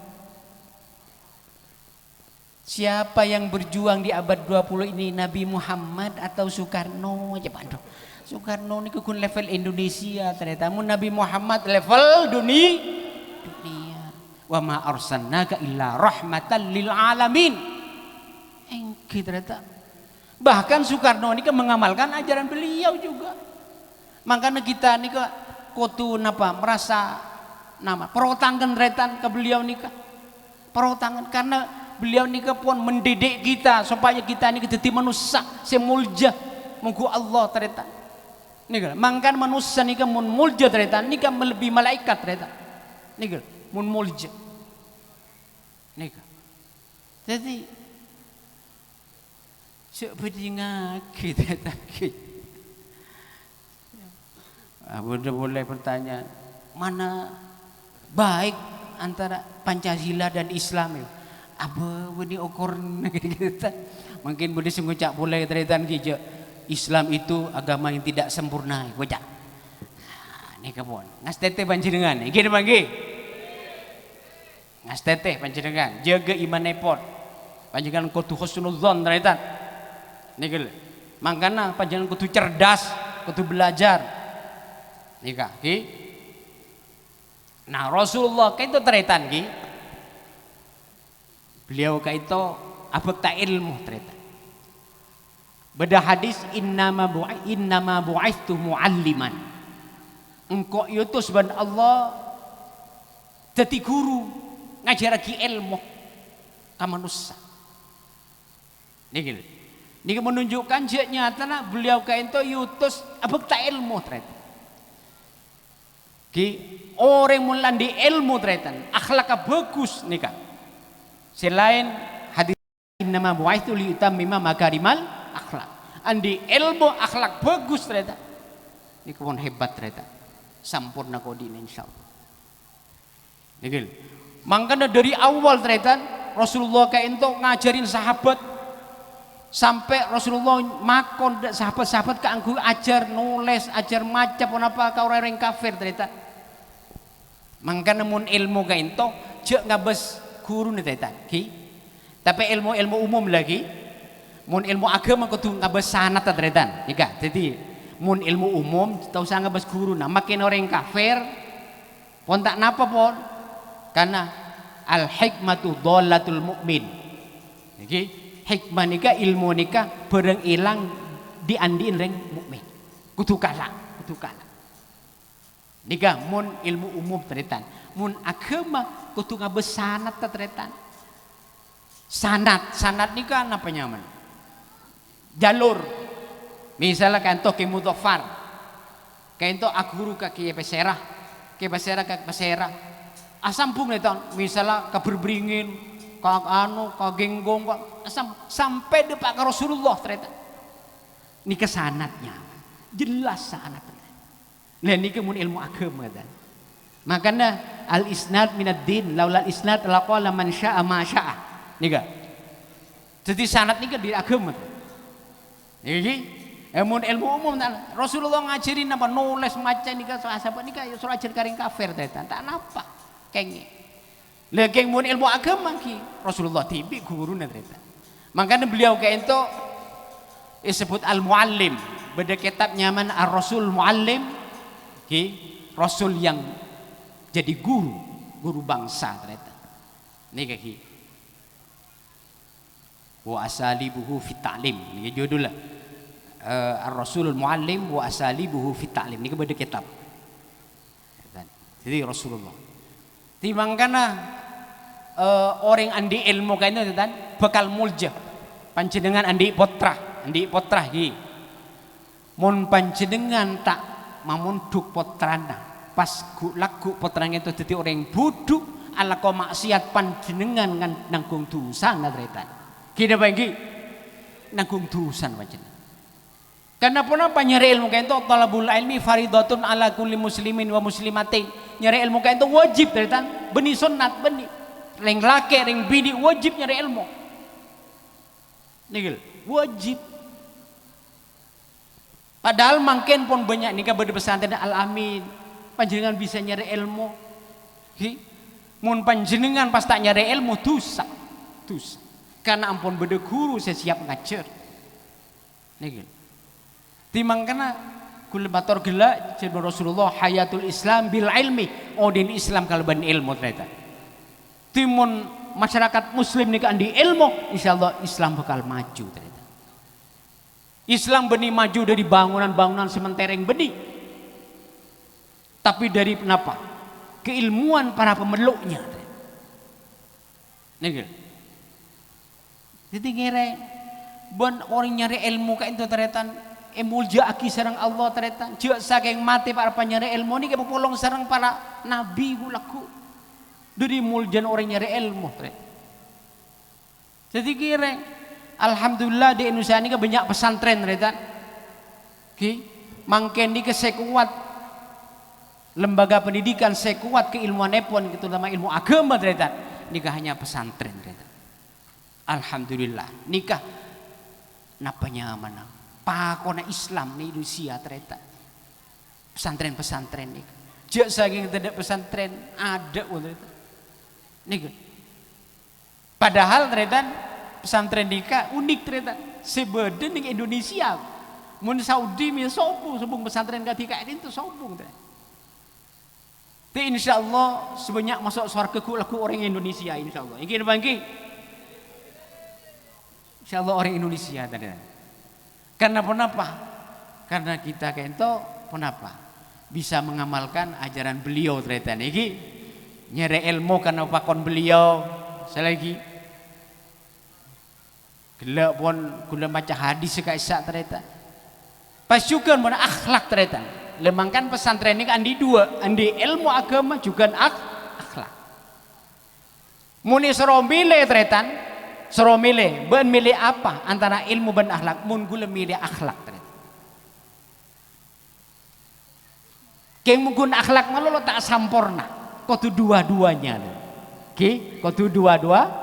siapa yang berjuang di abad 20 ini Nabi Muhammad atau Soekarno aja Pak Soekarno ini kukun level Indonesia ternyata Nabi Muhammad level dunia wa ma arsalnaka illa rahmatan lil alamin engki ternyata bahkan Soekarno ini kan mengamalkan ajaran beliau juga makanya kita ini kok kutu napa merasa nama perotangkan retan ke beliau nikah perotangan karena beliau nikah pun mendidik kita supaya kita ini jadi manusia semulja munggu Allah ternyata nikah mangkan manusia nikah mun mulja ternyata nikah melebihi malaikat ternyata nikah mun mulja nikah jadi seperti ngaki ternyata boleh pertanyaan mana baik antara Pancasila dan Islam ya apa ini ukur kita mungkin boleh sengucap boleh teritan kita Islam itu agama yang tidak sempurna gocak ini kapon ngas teteh panjenengan iki bagi ngas teteh panjenengan jaga iman nepot panjenengan kudu husnudzon teritan niki mangkana panjenengan kudu cerdas kudu belajar Nika ki. Nah Rasulullah kaito teretan ki. Beliau kaito abek ta ilmu teretan. Beda hadis innama bu'aistu mualliman. Engkau yutus ban Allah dadi guru ngajaraki ilmu ka manusia. Niki menunjukkan je nyata beliau kaito yutus abek ta ilmu teretan. Ki orang mulandi ilmu teretan akhlaknya bagus nika. Selain hadis innama bu'aistu liyutammima makarimal akhlak. Andi ilmu akhlak bagus teretan. Niku pun hebat teretan. Sampurna kodine insyaallah. Niki. Mangkana dari awal teretan Rasulullah kaento ngajarin sahabat sampai Rasulullah makon sahabat-sahabat keanggu ajar nulis, ajar maca pun apa ka orang kafir teretan. Mangkana mun ilmu kaento je ngabes guru teretan ki. Tapi ilmu umum lagi. Mun ilmu agama kudu ngabes sanad teretan. Nika. Jadi mun ilmu umum tau sa ngabes guru nah makin orang kafir pon tak napa pon. Karena al hikmatu dhalatul mukmin. Niki hikmah nika ilmu nika bareng ilang diandiin reng mukmin. Kudu kalah. Nika mun ilmu umum teretan. Mun agama kudu ngabes sanad teretan. Sanad nika apa nyaman? Jalur. Misalnya kanto ke mudhafar. Kanto aguru ka kiye peserah. Ke peserah ka peserah. Asampung neton misalnya ka berbringin, ka anu, ka genggong, asam sampai depak ka Rasulullah teretan. Nika sanadnya. Jelas sanad. Lah niki mun ilmu agama dan. Makanya al isnad minad din, laula al isnad laqala man syaa ma syaa. Nika. Jadi sanad nika di agama. Niki mun ilmu umum Rasulullah ngajarin apa nulis maca nika sahabat nika ya suruh ajar karing kafir tetan. Tak napa kenge. Lah keng mun ilmu agama ki Rasulullah tibi guruna tetan. Makanya beliau kayak itu disebut al muallim. Beda kitab nyaman ar-rasul muallim. Ki Rasul yang jadi guru bangsa ternyata. Nika ki. Wa asalibuhu fit ta'lim. Nika judulnya. Ar-Rasulul Muallim wa asalibuhu fit ta'lim. Nika beda kitab. Jadi Rasulullah. Timangkana orang andi ilmu kaino tetan bakal mulja. Panjenengan andi potrah ki. Mun panjenengan tak mamun duk potrana pas lagu potranya itu jadi orang buduk ala ko maksiat panjenengan kan nanggung dosa ngadretan kira bagi nanggung dosa panjenengan karena apa nyari ilmu kayak itu talabul ilmi faridatun ala kulli muslimin wa muslimatin nyari ilmu kayak itu wajib dretan beni sunnat beni ring laki ring bini wajib nyari ilmu nigel wajib. Padahal mungkin pun banyak nikah pesantren al-amin panjenengan bisa nyari ilmu mun panjenengan pas tak nyari ilmu dosa karena ampun beda guru saya siap ngajar niki timangkana kula matur gela jeneng Rasulullah hayatul Islam bil ilmi odin Islam kalban ilmu ternyata timun masyarakat muslim nikah di ilmu insyaallah Islam bakal maju ternyata. Islam benih maju dari bangunan-bangunan sementereng benih. Tapi dari kenapa? Keilmuan para pemeluknya. Nih, jadi ngira, bon orang nyari ilmu kayak itu teretan, emulja aki sarang Allah teretan, jauh saking mati para penyari ilmu ni kayak polong sarang para nabi gulaku. Dari muljan orang nyari ilmu teretan. Jadi kira. Alhamdulillah di Indonesia ini banyak pesantren retan. Ki, mangken di sekuat lembaga pendidikan sekuat keilmuan epon gitu nama ilmu agama retan. Nikah hanya pesantren retan. Alhamdulillah nikah napanya mana? Pakona Islam di Indonesia retan. Pesantren nikah. Jak saking tidak pesantren ada retan. Nikah. Padahal retan pesantren nikah unik ternyata sebeden di Indonesia mun Saudi mi sombong pesantren ketika ini itu sombong Ti insyaallah sebanyak masuk surga ku laku orang Indonesia insyaallah. Iki napa iki? Insyaallah orang Indonesia tadi. Karena kenapa? Karena kita kento kenapa? Bisa mengamalkan ajaran beliau ternyata iki nyere ilmu karena pakon beliau. Selagi gila pun gula baca hadis sekaisa ternyata. Pasukan mana akhlak ternyata. Lemangkan pesantren ini andi dua, andi ilmu agama juga akhlak. Muni seromile tretan, seromile, ben milih apa antara ilmu dan akhlak? Mun gula milih akhlak tretan. Keng mungkin akhlak malu lo tak sampurna, kau tu dua-duanya, ki, kau tu dua-dua.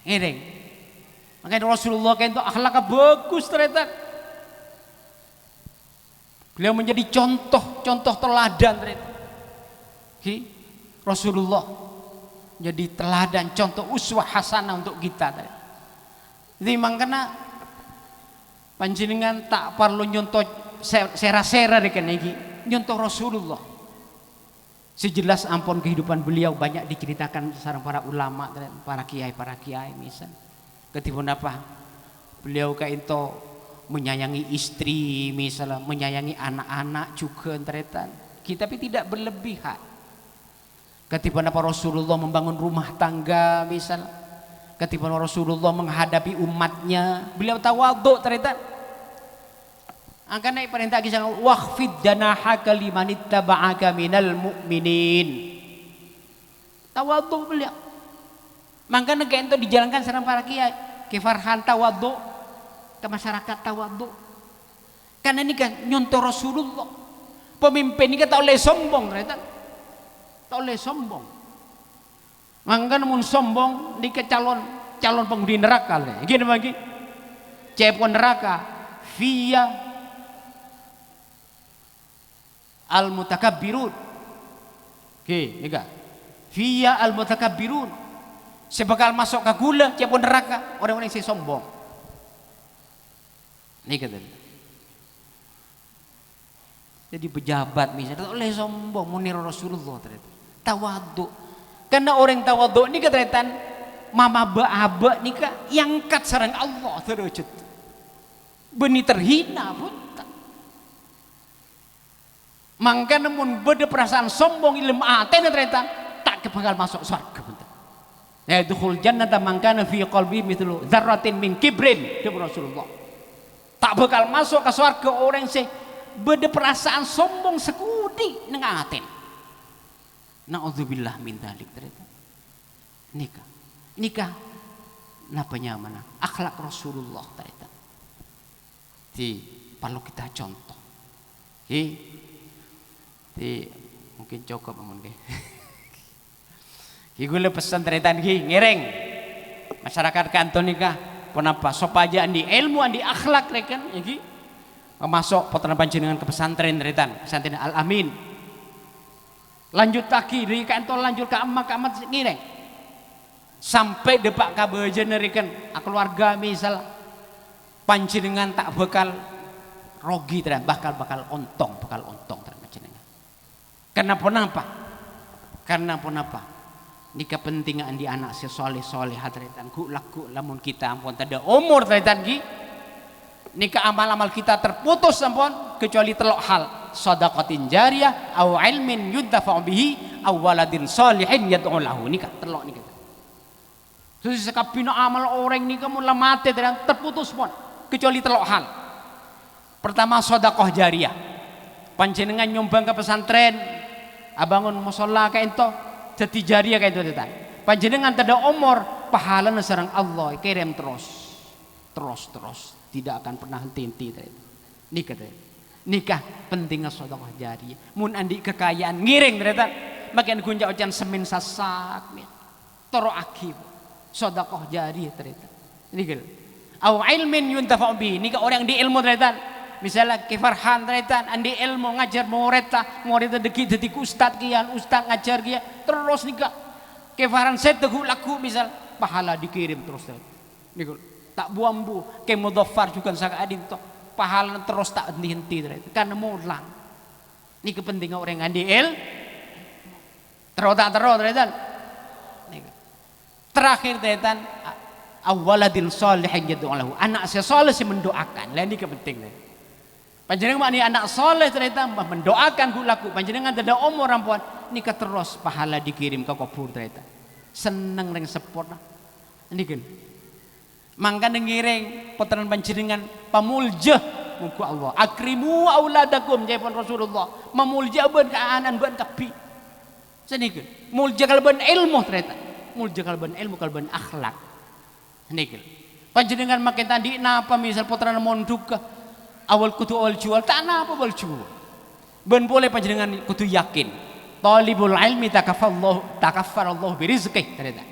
Ini, makanya Rasulullah kan itu akhlaknya bagus tretan. Beliau menjadi contoh teladan. Rasulullah jadi teladan, contoh uswah hasanah untuk kita. Jadi makanya panjenengan tak perlu nyontoh sera-sera dekan iki, nyontoh Rasulullah. Sejelas ampun kehidupan beliau banyak diceritakan sareng para ulama, para kiai misal. Ketipun apa? Beliau kayak itu menyayangi istri misalnya, menyayangi anak-anak juga teretan. Kita tapi tidak berlebihan. Ketika Rasulullah membangun rumah tangga misalnya, ketika Rasulullah menghadapi umatnya, beliau tawadhu teretan. Angkana perintah kisah waqfid janahaka limanittaba'aka minal mu'minin. Tawadhu beliau. Makanya kayak itu dijalankan sareng para kiai. Kifarhan tawadhu ke masyarakat tawadhu. Karena ini kan nyontoh Rasulullah. Pemimpin ini kan tak oleh sombong, ternyata. Tak oleh sombong. Makanya mun sombong ini ke calon penghuni neraka. Gini bagi cepon neraka via al mutakabbirun. Oke, nika. Via al mutakabbirun. Sebakal masuk ke gula cepon neraka orang-orang yang sombong. Ini kata. Jadi pejabat misalnya oleh sombong munir Rasulullah ternyata. Tawadhu. Karena orang tawadhu ini kata mama ba nikah yang kat sareng Allah terwujud. Beni terhina pun tak. Mangka namun beda perasaan sombong ilmu aten ternyata tak bakal masuk surga pun. Ya dukhul jannata man kana fi qalbi mithlu dzarratin min kibrin kata Rasulullah. Tak bakal masuk ke surga orang yang beda perasaan sombong sekudi nang aten. Na'udzubillah min dzalik ternyata. Nikah napanya mana? Akhlak Rasulullah ternyata. Perlu kita contoh. Mungkin cukup mungkin. Gula pesan ternyata ngereng masyarakat kanton nikah. Kenapa? Sopaja andi ilmu andi akhlak rekan iki masuk potong panjenengan ke pesantren retan pesantren Al Amin. Lanjut lagi dari kantor lanjut ke amat ngireng sampai depak kabejen rekan keluarga misal panjenengan tak bakal rogi teran bakal ontong teran panjenengan. Kenapa? Ini kepentingan di anak sesoleh hadretan ku laku lamun kita ampun tada umur hadretan ki nika amal-amal kita terputus ampun kecuali telok hal shadaqatin jariyah au ilmin yuntafa'u bihi au waladin shalihin yad'u lahu nika telok nika. Terus sekapina amal orang nika mun mate terputus pun kecuali telok hal. Pertama shadaqah jariyah. Panjenengan nyumbang ke pesantren abangun musholla ka ento jadi jariah kayak itu tetan. Panjenengan tada umur pahalana sareng Allah kirim terus tidak akan pernah henti nikah pentingnya sedekah jariah. Mun andi kekayaan ngiring tetan makin gunja ocan semin sasak toro akib sedekah jariah tetan. Nikah au ilmin yuntafa'u bi nikah orang di ilmu tetan. Misalnya kifarhan tetan andi ilmu ngajar murid deki dadi ustad kian ustad ngajar kia terus nikah kifarhan set teguh laku misal pahala dikirim terus nikah tak buambu ke mudhaffar juga saka adin to pahala terus tak henti karena mulang Ini kepentingan orang ngandi terus teretan. Terakhir teretan awaladin sholihin yad'u lahu. Anak saleh si mendoakan. Lain ini kepentingan. Panjenengan makni anak soleh ternyata mendoakan laku. Panjenengan tidak umur rampuan. Ini terus pahala dikirim ke kubur ternyata. Seneng ring support. Ini kan. Mangka ngiring putaran panjenengan pamuljah muka Allah. Akrimu auladakum jaipun Rasulullah. Memuljah ben kaanan ben kapi. Senikeun. Muljah kalban ilmu ternyata. Muljah kalban ilmu kalban akhlak. Senikeun. Panjenengan makin tadi napa misal putaran monduka awal kutu awal jual tak napa awal jual. Ben boleh panjenengan kutu yakin. Talibul ilmi takaffar Allah birizqih ternyata.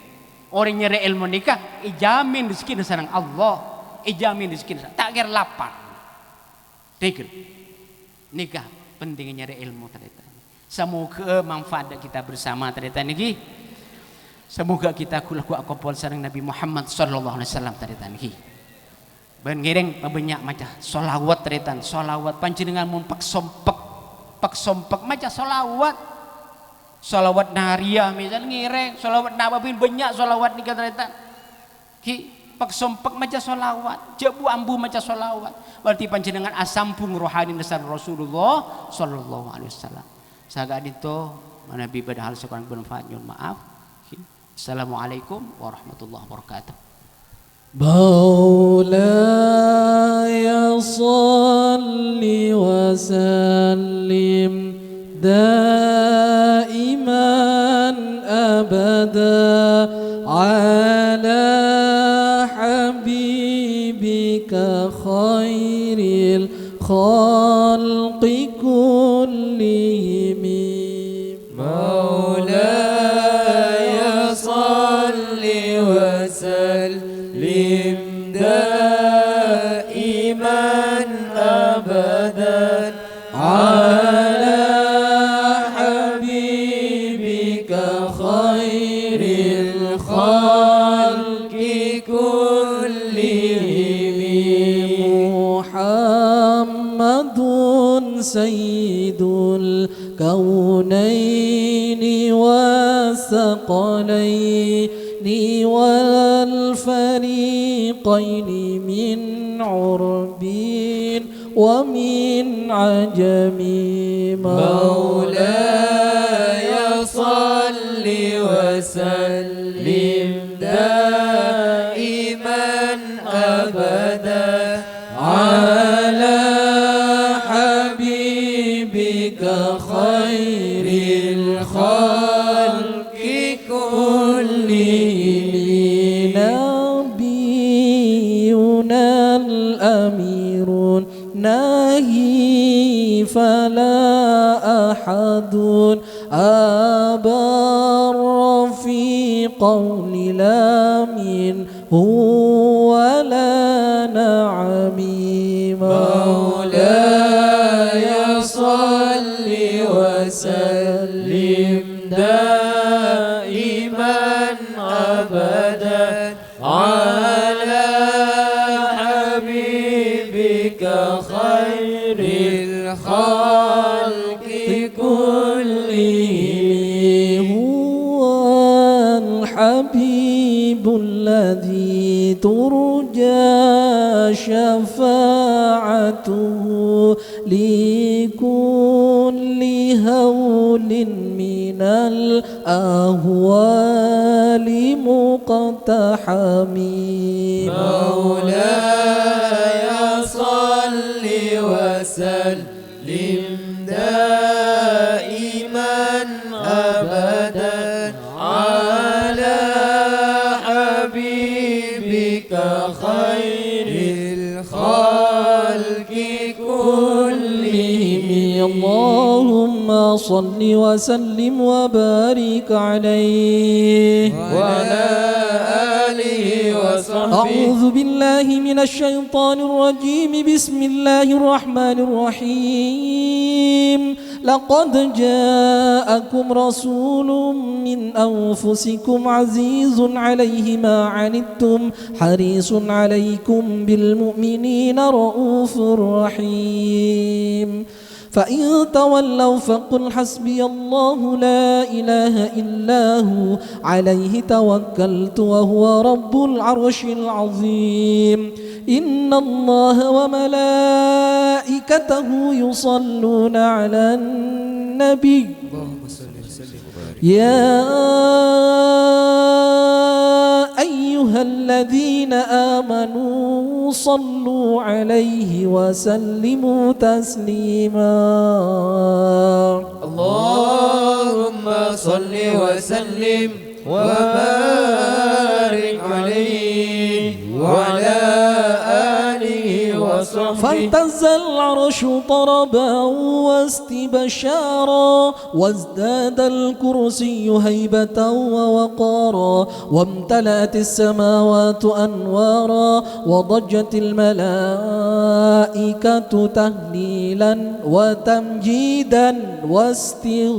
Orang nyari ilmu nikah, ijamin rezeki sareng Allah, ijamin rezeki tak kira lapar. Dikir nikah pentingnya nyari ilmu ternyata. Semoga manfaat kita bersama ternyata niki. Semoga kita kula ku akopol sareng Nabi Muhammad sallallahu alaihi wasallam ternyata niki. Ben ngiring banyak macam solawat ternyata, solawat panjenengan mun pak sompek macam solawat. Salawat naria misal ngireng, salawat nabawi banyak salawat ni kata ki pak sompek macam salawat, jebu ambu macam salawat. Berarti panjenengan asampung rohani dasar Rasulullah sallallahu alaihi wasallam. Sagad itu Nabi pada hal sekarang bermanfaat nyuwun maaf. Assalamualaikum warahmatullahi wabarakatuh. Maulaya salli wa sallim دائما أبدا على حبيبك خير الخلق كلهم مولاي صل وسلم دائما أبدا على خير الخلق كلهم محمد سيد الكونين والثقلين والفريقين من عرب ومن عجم مولاي صل وسلم دائما أبدا على حبيبك خير الخلق كلهم نبينا الأمير ناهي فلا أحد أبر في قول لا من هو ولا نعم مولاي صل وسلم دائما أبدا على حبيبك خير الخلق كلهم هو الحبيب الذي ترجى شفاعته لكل هول من الأهوال مقتحم مولاي صل وسلم دائما أبدا على حبيبك خير الخلق كلهم اللهم صل وسلم وبارك عليه وعلى آله وصحبه أعوذ بالله من الشيطان الرجيم بسم الله الرحمن الرحيم لقد جاءكم رسول من أنفسكم عزيز عليه ما عنتم حريص عليكم بالمؤمنين رؤوف رحيم فإن تولوا فقل حسبي الله لا إله إلا هو عليه توكلت وهو رب العرش العظيم إن الله وملائكته يصلون على النبي يا أيها الذين آمنوا صلوا عليه وسلموا تسليما اللهم صل وسلم وبارك عليه وعلى آله وصحبه فاهتز العرش طربا واستبشارا وازداد الكرسي هيبة ووقارا وامتلأت السماوات أنوارا وضجت الملائكة تهليلا وتمجيدا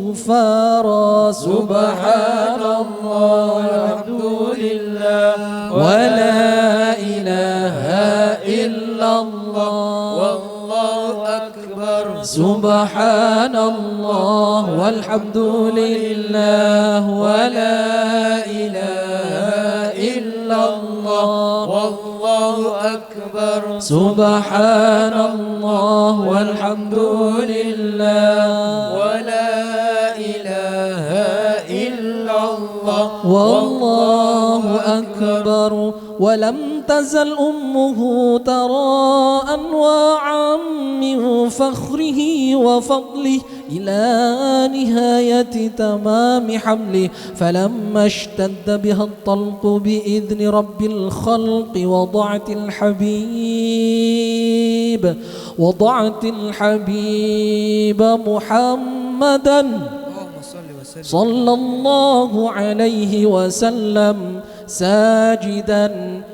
واستغفارا سبحان الله والحمد لله ولا إله إلا الله والله أكبر سبحان الله والحمد لله ولا إله إلا الله والله أكبر سبحان الله والحمد لله ولا إله إلا الله والله أكبر ولم تزل أمه ترى أنواعا من فخره وفضله إلى نهاية تمام حمله فلما اشتد بها الطلق بإذن رب الخلق وضعت الحبيب محمدا صلى الله عليه وسلم ساجدا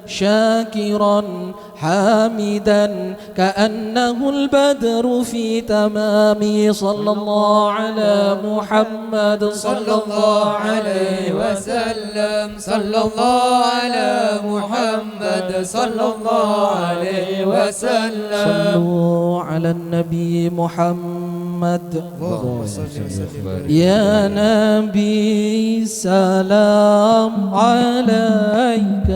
شاكرا حامدا كأنه البدر في تمامه صلى الله على محمد صلى الله عليه وسلم صلى الله على محمد صلى الله عليه وسلم صلوا على النبي محمد يا نبي سلام عليك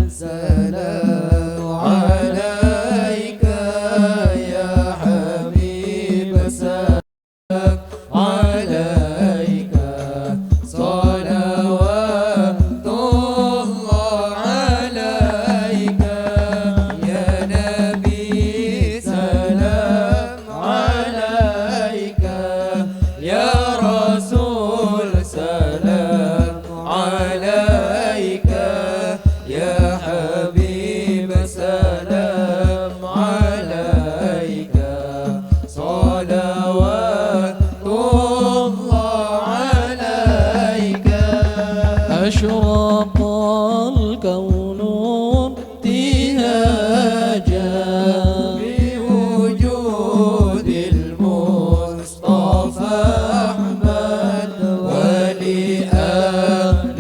سلام عليك يا حبيب سلام عليك صلوات الله عليك يا نبي سلام عليك يا رسول سلام عليك يا حبيب سلام عليك صلوات الله عليك أشرق الكون ابتهاجا بوجود المصطفى أحمد ولأهل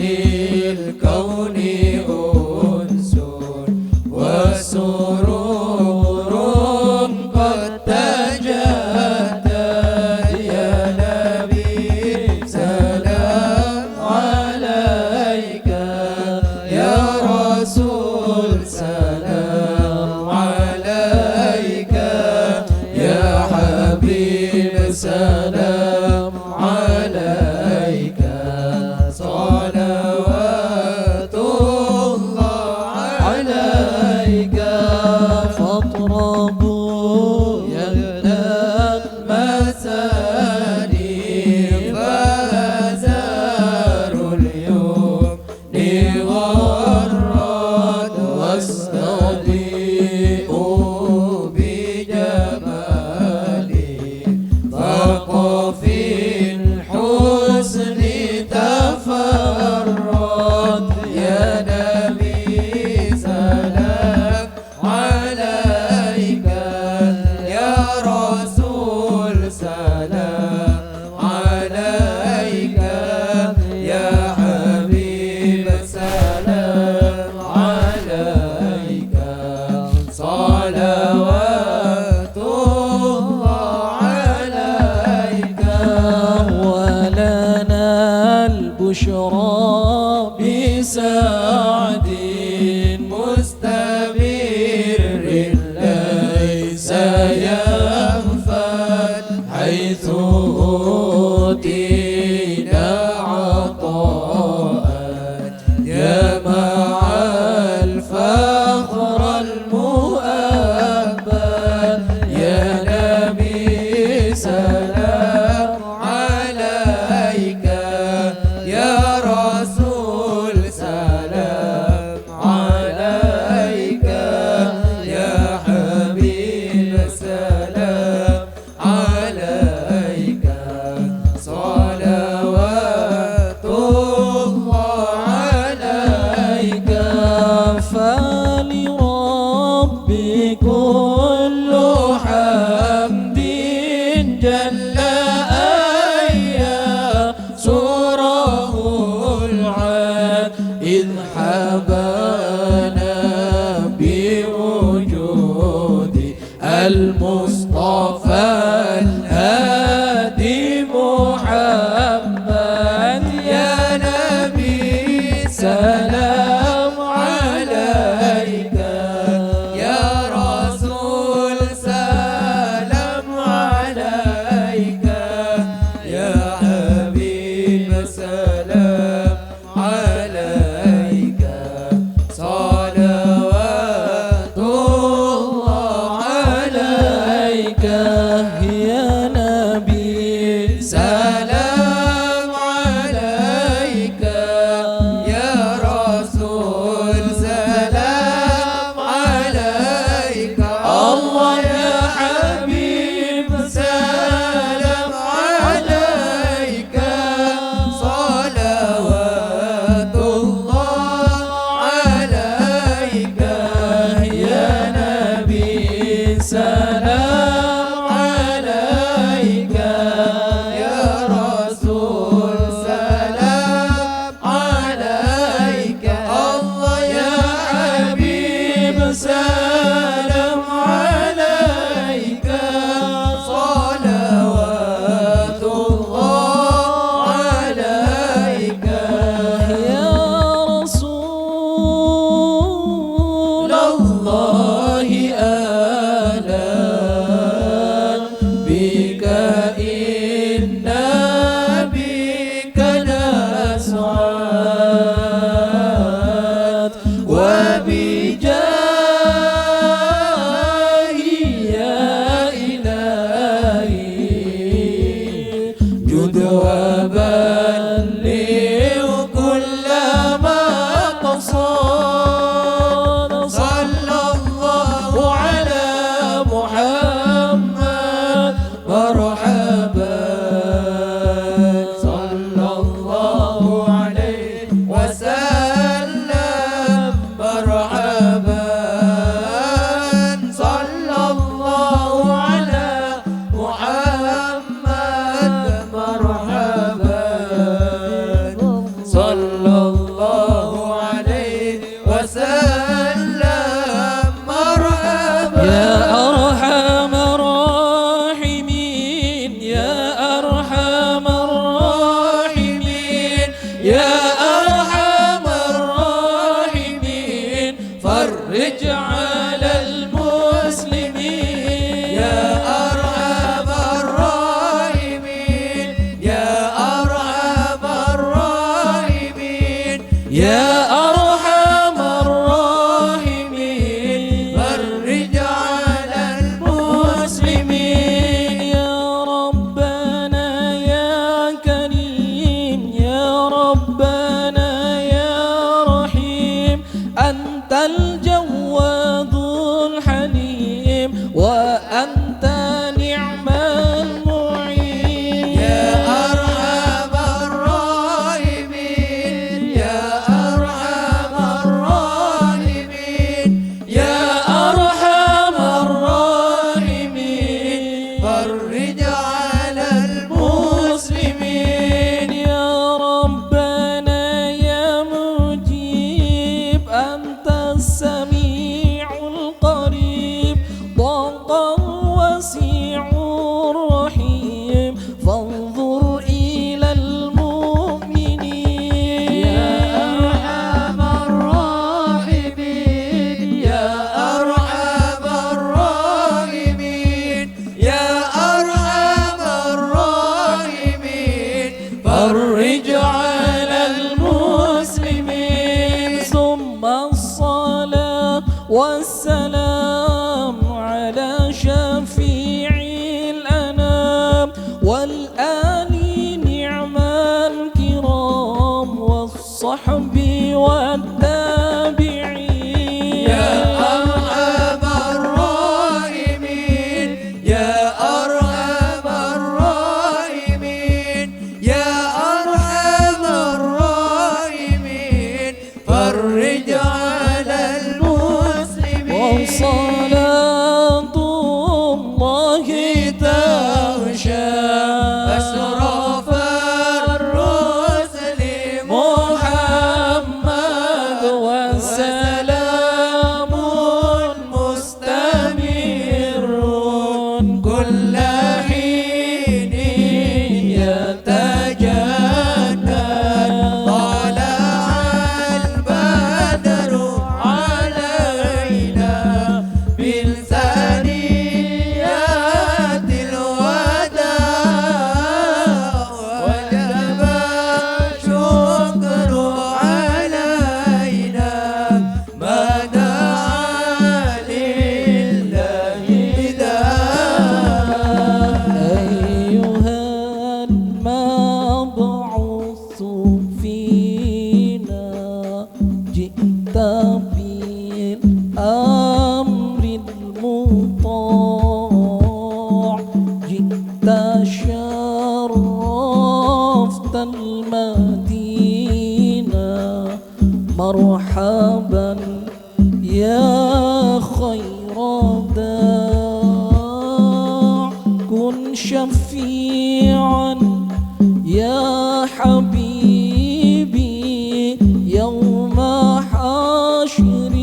الكون أنس وسرور قد تجدد يا نبي سلام عليك البشرى بسعد مستمر ليس ينفد حيث أوتينا عطاء جمع الفخر المؤبد يا نبي سلام عليك يا رسول سلام عليك يا حبيب سلام عليك صلوات الله عليك فلربي كل حمد جل أيا سره العاد إذ حبانا بوجود المصطفى الهادي محمد يا نبي سلام عليك يا رسول سلام عليك يا حبيب سلام عليك صلوات الله عليك يا نبي سلام عليك يا رسول سلام عليك الله يا حبيب سلام عليك صلوات الله عليك يا نبي سلام عليك يا رسول سلام عليك الله يا حبيب سلام عليك صلوات الله عليك يا رسول الله أهلا بك إنا بك نسعد وبجاهي يا إلهي جد وبلغ كل ما قصد صلى الله على محمد مرحبا صلى الله عليه وسلم مرحبا صلى الله على محمد مرحبا صلى الله عليه وسلم مرحبا يا أرحم الراحمين يا أرحم الراحمين يا أرحم الراحمين فرج على المسلمين يا أرحم الراحمين يا أرحم الراحمين يا أرحم الراحمين فرج على المسلمين يا ربنا يا كريم يا ربنا يا رحيم أنت الجواد الحليم وأنت نعم المعين يا أرحم الراحمين يا أرحم وصحبي والتابعين يا أرحم الراحمين يا أرحم الراحمين يا أرحم الراحمين فرج على المسلمين وصلاة الله تغشى أشرف الرسل محمد وسلام مستمر كل حين يتجدد طلع البدر علينا من ثنيات الوداع وجب الشكر علينا ما دعا لله أيها المبعوث فينا جئت بالأمر المطاع جئت شرفت المدينة مرحبا يا خير داع كن شفيعا يا حبيبي يوم حشر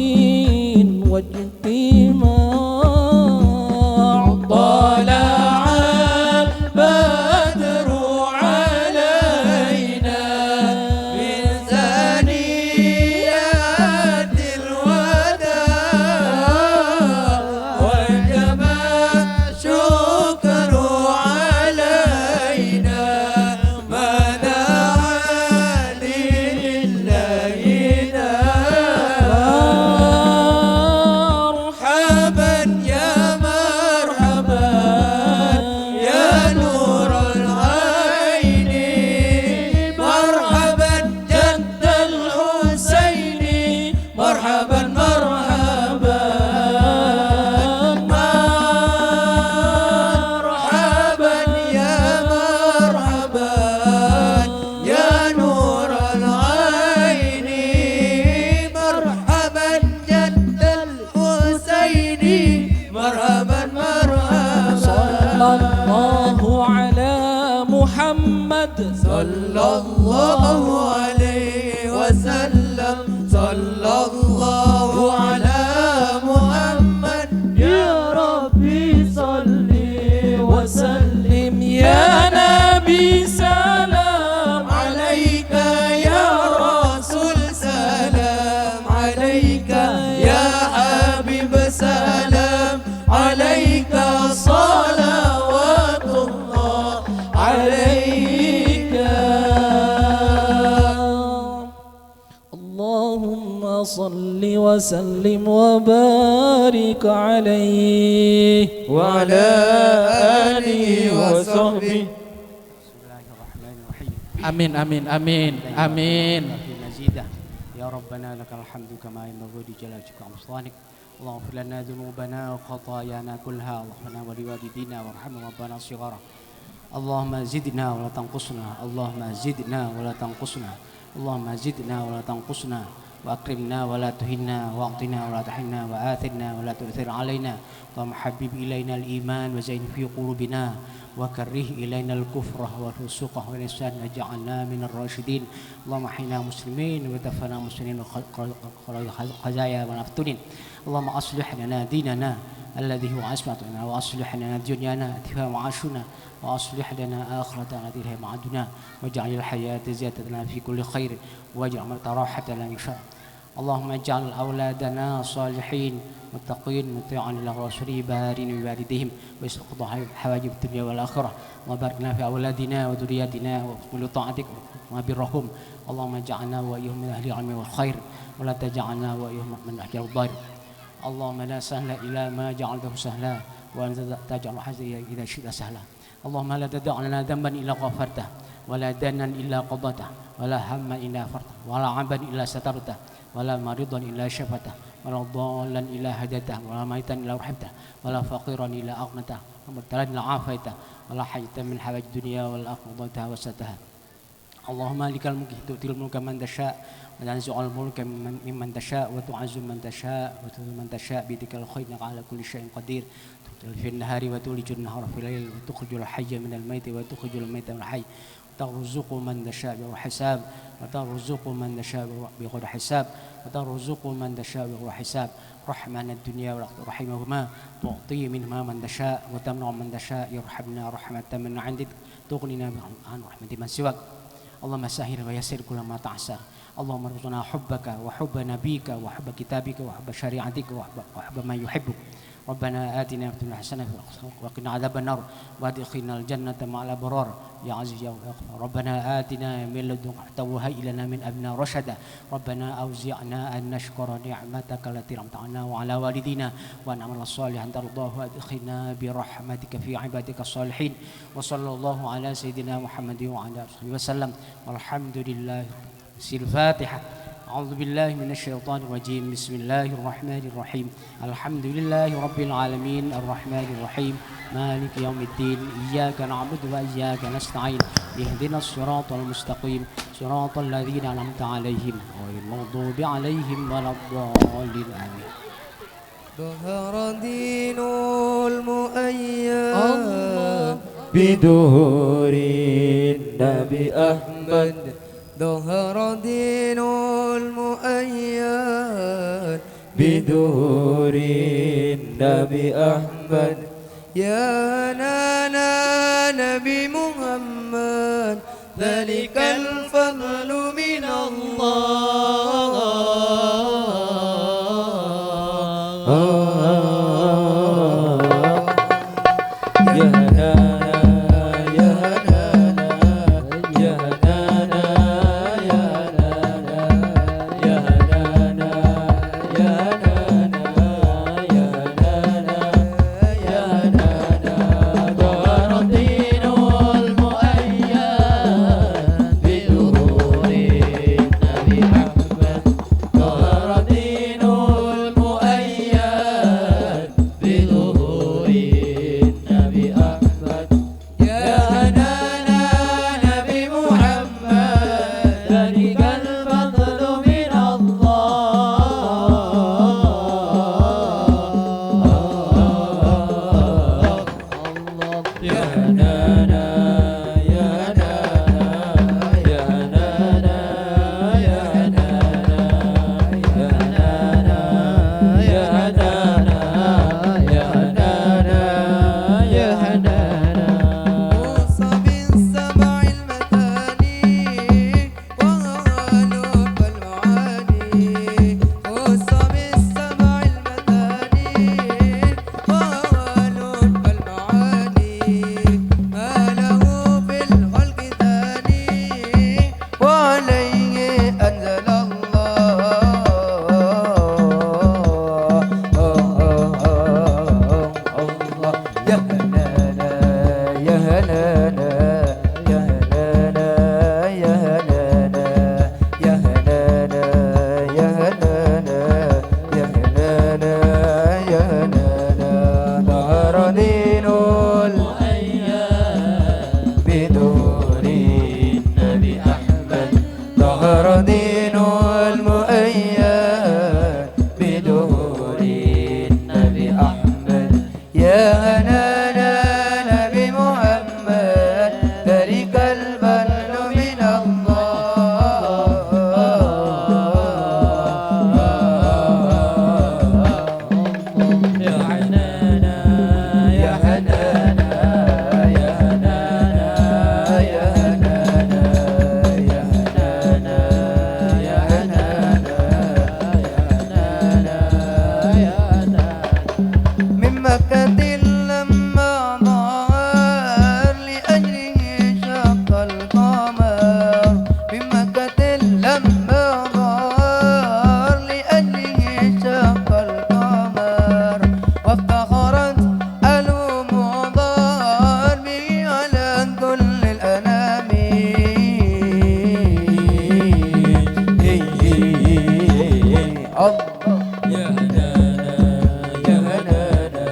واجتماع طلع البدر علينا من ثنيات الوداع وجب الشكر علينا ما دعا لله مرحبا يا مرحبا يا نور العين مرحبا جد الحسين مرحبا مرحبا مرحبا يا مرحبا يا نور العين مرحبا جد الحسين مرحبا مرحبا صلى الله على محمد صلى الله عليه وسلم صلى الله على محمد يا ربي صل وسلم يا نبي سلام عليك يا رسول سلام عليك يا حبيب سلام عليك صلوات الله عليك اللهم صل وسلم وبارك عليه وعلى آله وصحبه بسم الله الرحمن الرحيم amin amin amin amin مزيدا يا ربنا لك الحمد كما ينبغي لجلالك وسلطانك اللهم اغفر لنا ذنوبنا وخطايانا كلها اللهم ولوالدينا وارحمنا ربنا صغارا اللهم زدنا ولا تنقصنا اللهم زدنا ولا تنقصنا اللهم زدنا ولا تنقصنا وأكرمنا ولا تهنا واعطنا ولا تحرمنا وآثرنا ولا تؤثر علينا اللهم حبب إلينا الإيمان وزين في قلوبنا وكره إلينا الكفر والفسوق والعصيان واجعلنا من الراشدين اللهم احينا مسلمين وتوفنا مسلمين خزايا ونفتنين اللهم أصلح لنا ديننا الذي هو عصمتنا وأصلح لنا دنيانا فيها معاشنا وأصلح لنا آخرتنا التي فيها معادنا واجعل الحياة زيادة لنا في كل خير واجعل الموت راحة لنا من شر اللهم اجعل أولادنا صالحين متقين مطيعين له ورسوله بارين بوالديهم ويسقط حواجب الدنيا والآخرة وبارك لنا في أولادنا وذرياتنا وكل طاعتك وبرهم اللهم اجعلنا وإياهم من أهل العلم والخير ولا تجعلنا وإياهم من أهل الضر اللهم لا سهل إلا ما جعلته سهلا وأنت تجعل الحزن إذا شئت سهلا اللهم لا تدع لنا ذنبا إلا غفرته ولا دنا إلا قضته ولا هما إلا فرته ولا عبا إلا سترته ولا مريضا إلا شفته ولا ضالا إلا هديته ولا ميتا إلا رحمته ولا فقيرا إلا أغنته ولا مبتلا إلا عافيته ولا حاجة من حوائج الدنيا والآخرة قضيتها وسترها. اللهم مالك الملك تؤتي الملك من تشاء وتنزع الملك ممن تشاء وتعز من تشاء وتذل من تشاء بيدك الخير إنك على كل شيء قدير. تطلع في النهار وتولج النهار في الليل وتخرج الحي من الميت وتخرج الميت من الحي وترزق من تشاء بغير حساب وترزق من تشاء بغير حساب وترزق من تشاء بغير حساب. رحمن الدنيا والآخرة رحمهما تعطي منهما من تشاء وتمنع من تشاء. يرحمنا رحمة من عندك تغنينا عن رحمة من سواك. اللهم سهل ويسر كل ما تعسر. اللهم ارزقنا حبك وحب نبيك وحب كتابك وحب شريعتك وحب ما يحبك. ربنا آتنا في الدنيا حسنة وقنا عذاب النار وادخلنا الجنة مع الأبرار يا عزيز يا غفار. ربنا آتنا من لدنك رحمة وهيئ لنا من أمرنا رشدا. ربنا أوزعنا أن نشكر نعمتك التي أنعمت علينا وعلى والدينا وأن نعمل صالحا ترضاه وادخلنا برحمتك في عبادك الصالحين. وصلى الله على سيدنا محمد وعلى آله وصحبه وسلم والحمد لله. الفاتحة. أعوذ بالله من الشيطان الرجيم. بسم الله الرحمن الرحيم. الحمد لله رب العالمين الرحمن الرحيم مالك يوم الدين. إياك نعبد وإياك نستعين. اهدنا الصراط المستقيم صراط الذين أنعمت عليهم غير المغضوب عليهم ولا الضالين آمين. ظهر دين المؤيد بدهور النبي أحمد. ظهر دين المؤيد بدهور النبي أحمد. يا نانا نبي محمد ذلك الفضل من الله. يا نانا يا نانا يا نانا يا نانا يا نانا يا نانا يا نانا يا نانا. ظهر الدين المؤيد بظهور النبي أحمد. ظهر الدين المؤيد بظهور النبي أحمد. يا نانا نبي محمد ذلك الفضل من الله. يا نانا يا نانا يا نانا يا نانا يا نانا يا نانا يا نانا يا نانا. موسى بالسبع المثاني وغالب المعاني. موسى بالسبع المثاني وغالب المعاني. ما له في الخلق ثاني وعليه أنزل الله. يا هنانا يا هنانا يا هنانا يا هنانا يا هنانا يا هنانا يا هنانا يا هنانا. ظهر دين المؤيد بدور النبي أحمد. ظهر دين المؤيد بدور النبي أحمد. يا هنانا نبي محمد ذلك الفضل من الله. يا حنانا يا حنانا يا حنانا يا حنانا يا حنانا Ya Hanana, Ya Hanana,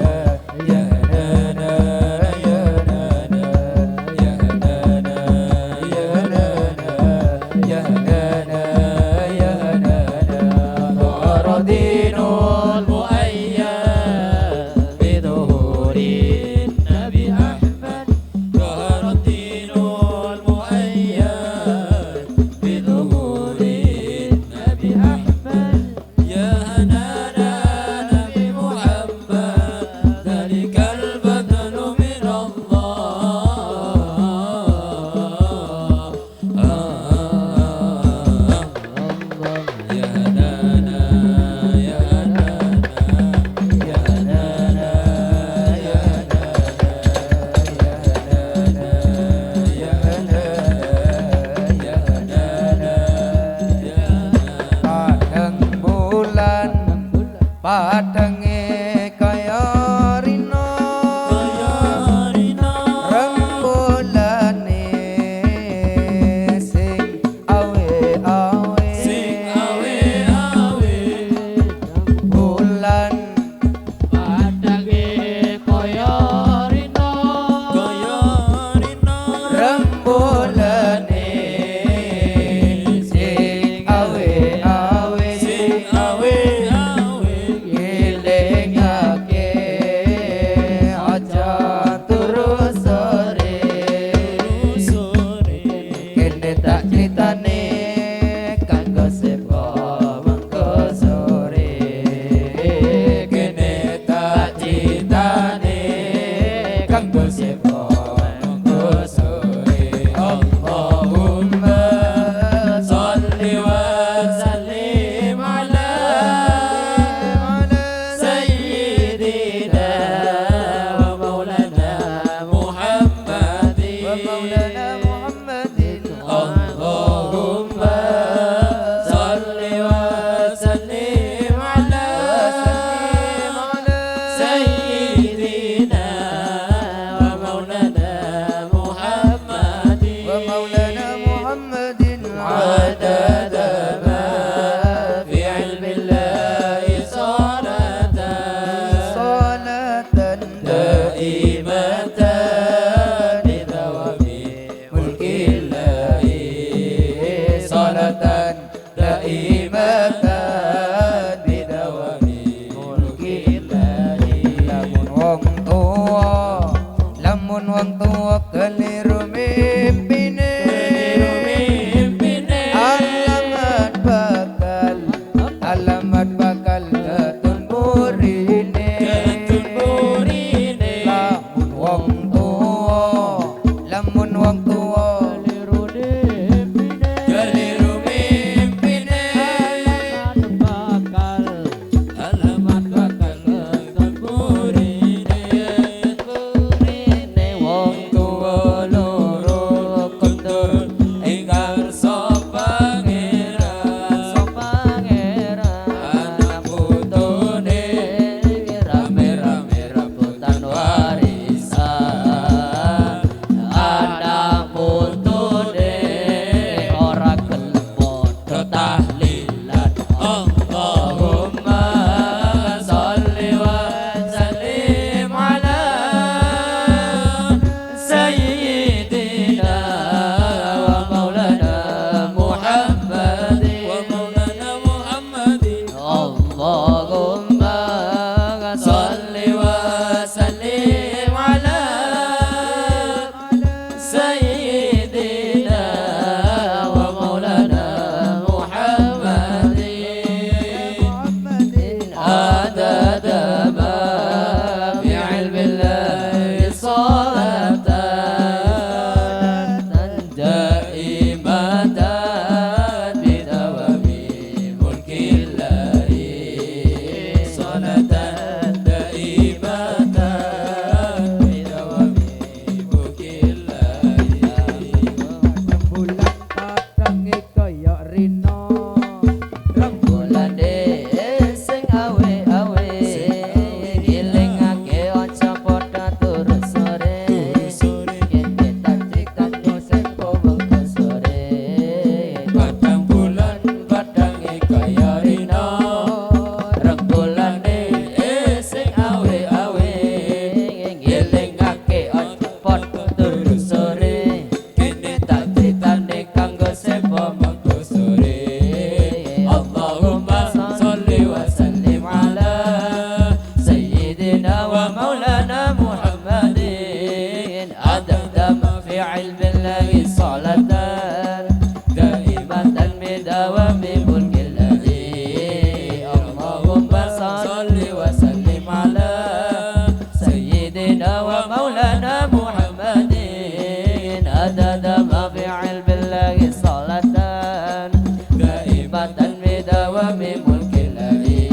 Ya Hanana, Ya Hanana, Ya Hanana, Ya Hanana, Ya Hanana, Ya Hanana. Dhahara dinul mu'ayyad biduhurin Nabi Ahmad. Dhahara dinul mu'ayyad biduhurin Nabi Ahmad. Ya Hanana Nabi Muhammad, dhalikal badlu min Allah. Ya Hanana, Ya Hanana, Ya Hanana, Ya Hanana, Ya Hanana, Ya Hanana, Ya Hanana. Padang bulan, padange kaya rino, rembulane sing awe-awe, bulan Padange kaya rino, rembulane sing awe-awe, ngelingake aja terus sore, kene tak critane kanggo sepo mengko sore, kene tak critane kanggo sepo mengko sore. Allahumma sholli wa sallim ala sayyidina wa maulana Muhammadin. Allahumma sholli wa sallim ala sayyidina wa maulana Muhammadin. Adada ma fi ilmillahi salatan daimatan bidawami mulkillahi, salatan daimatan bidawami mulkillahi. Lamun wong tuwa keliru mimpine, alamat bakal ketun burine. Lamun wong tuwa keliru mimpine, alamat bakal ketun burine. Wong tuwa loro kundur ing ngarsa pangeran, anak putune rame-rame rebutan warisan, anak putune ora gelem padha tahlilan. Allahumma sholli wa sallim ala sayyidina wa maulana Muhammadin. Allahumma sholli wa sallim ala sayyidina wa maulana Muhammadin. دوام ملك الذي اللهم صل وسلم على سيدنا ومولانا محمد عدد ما في علم الله صلاة دائمة بدوام ملك الذي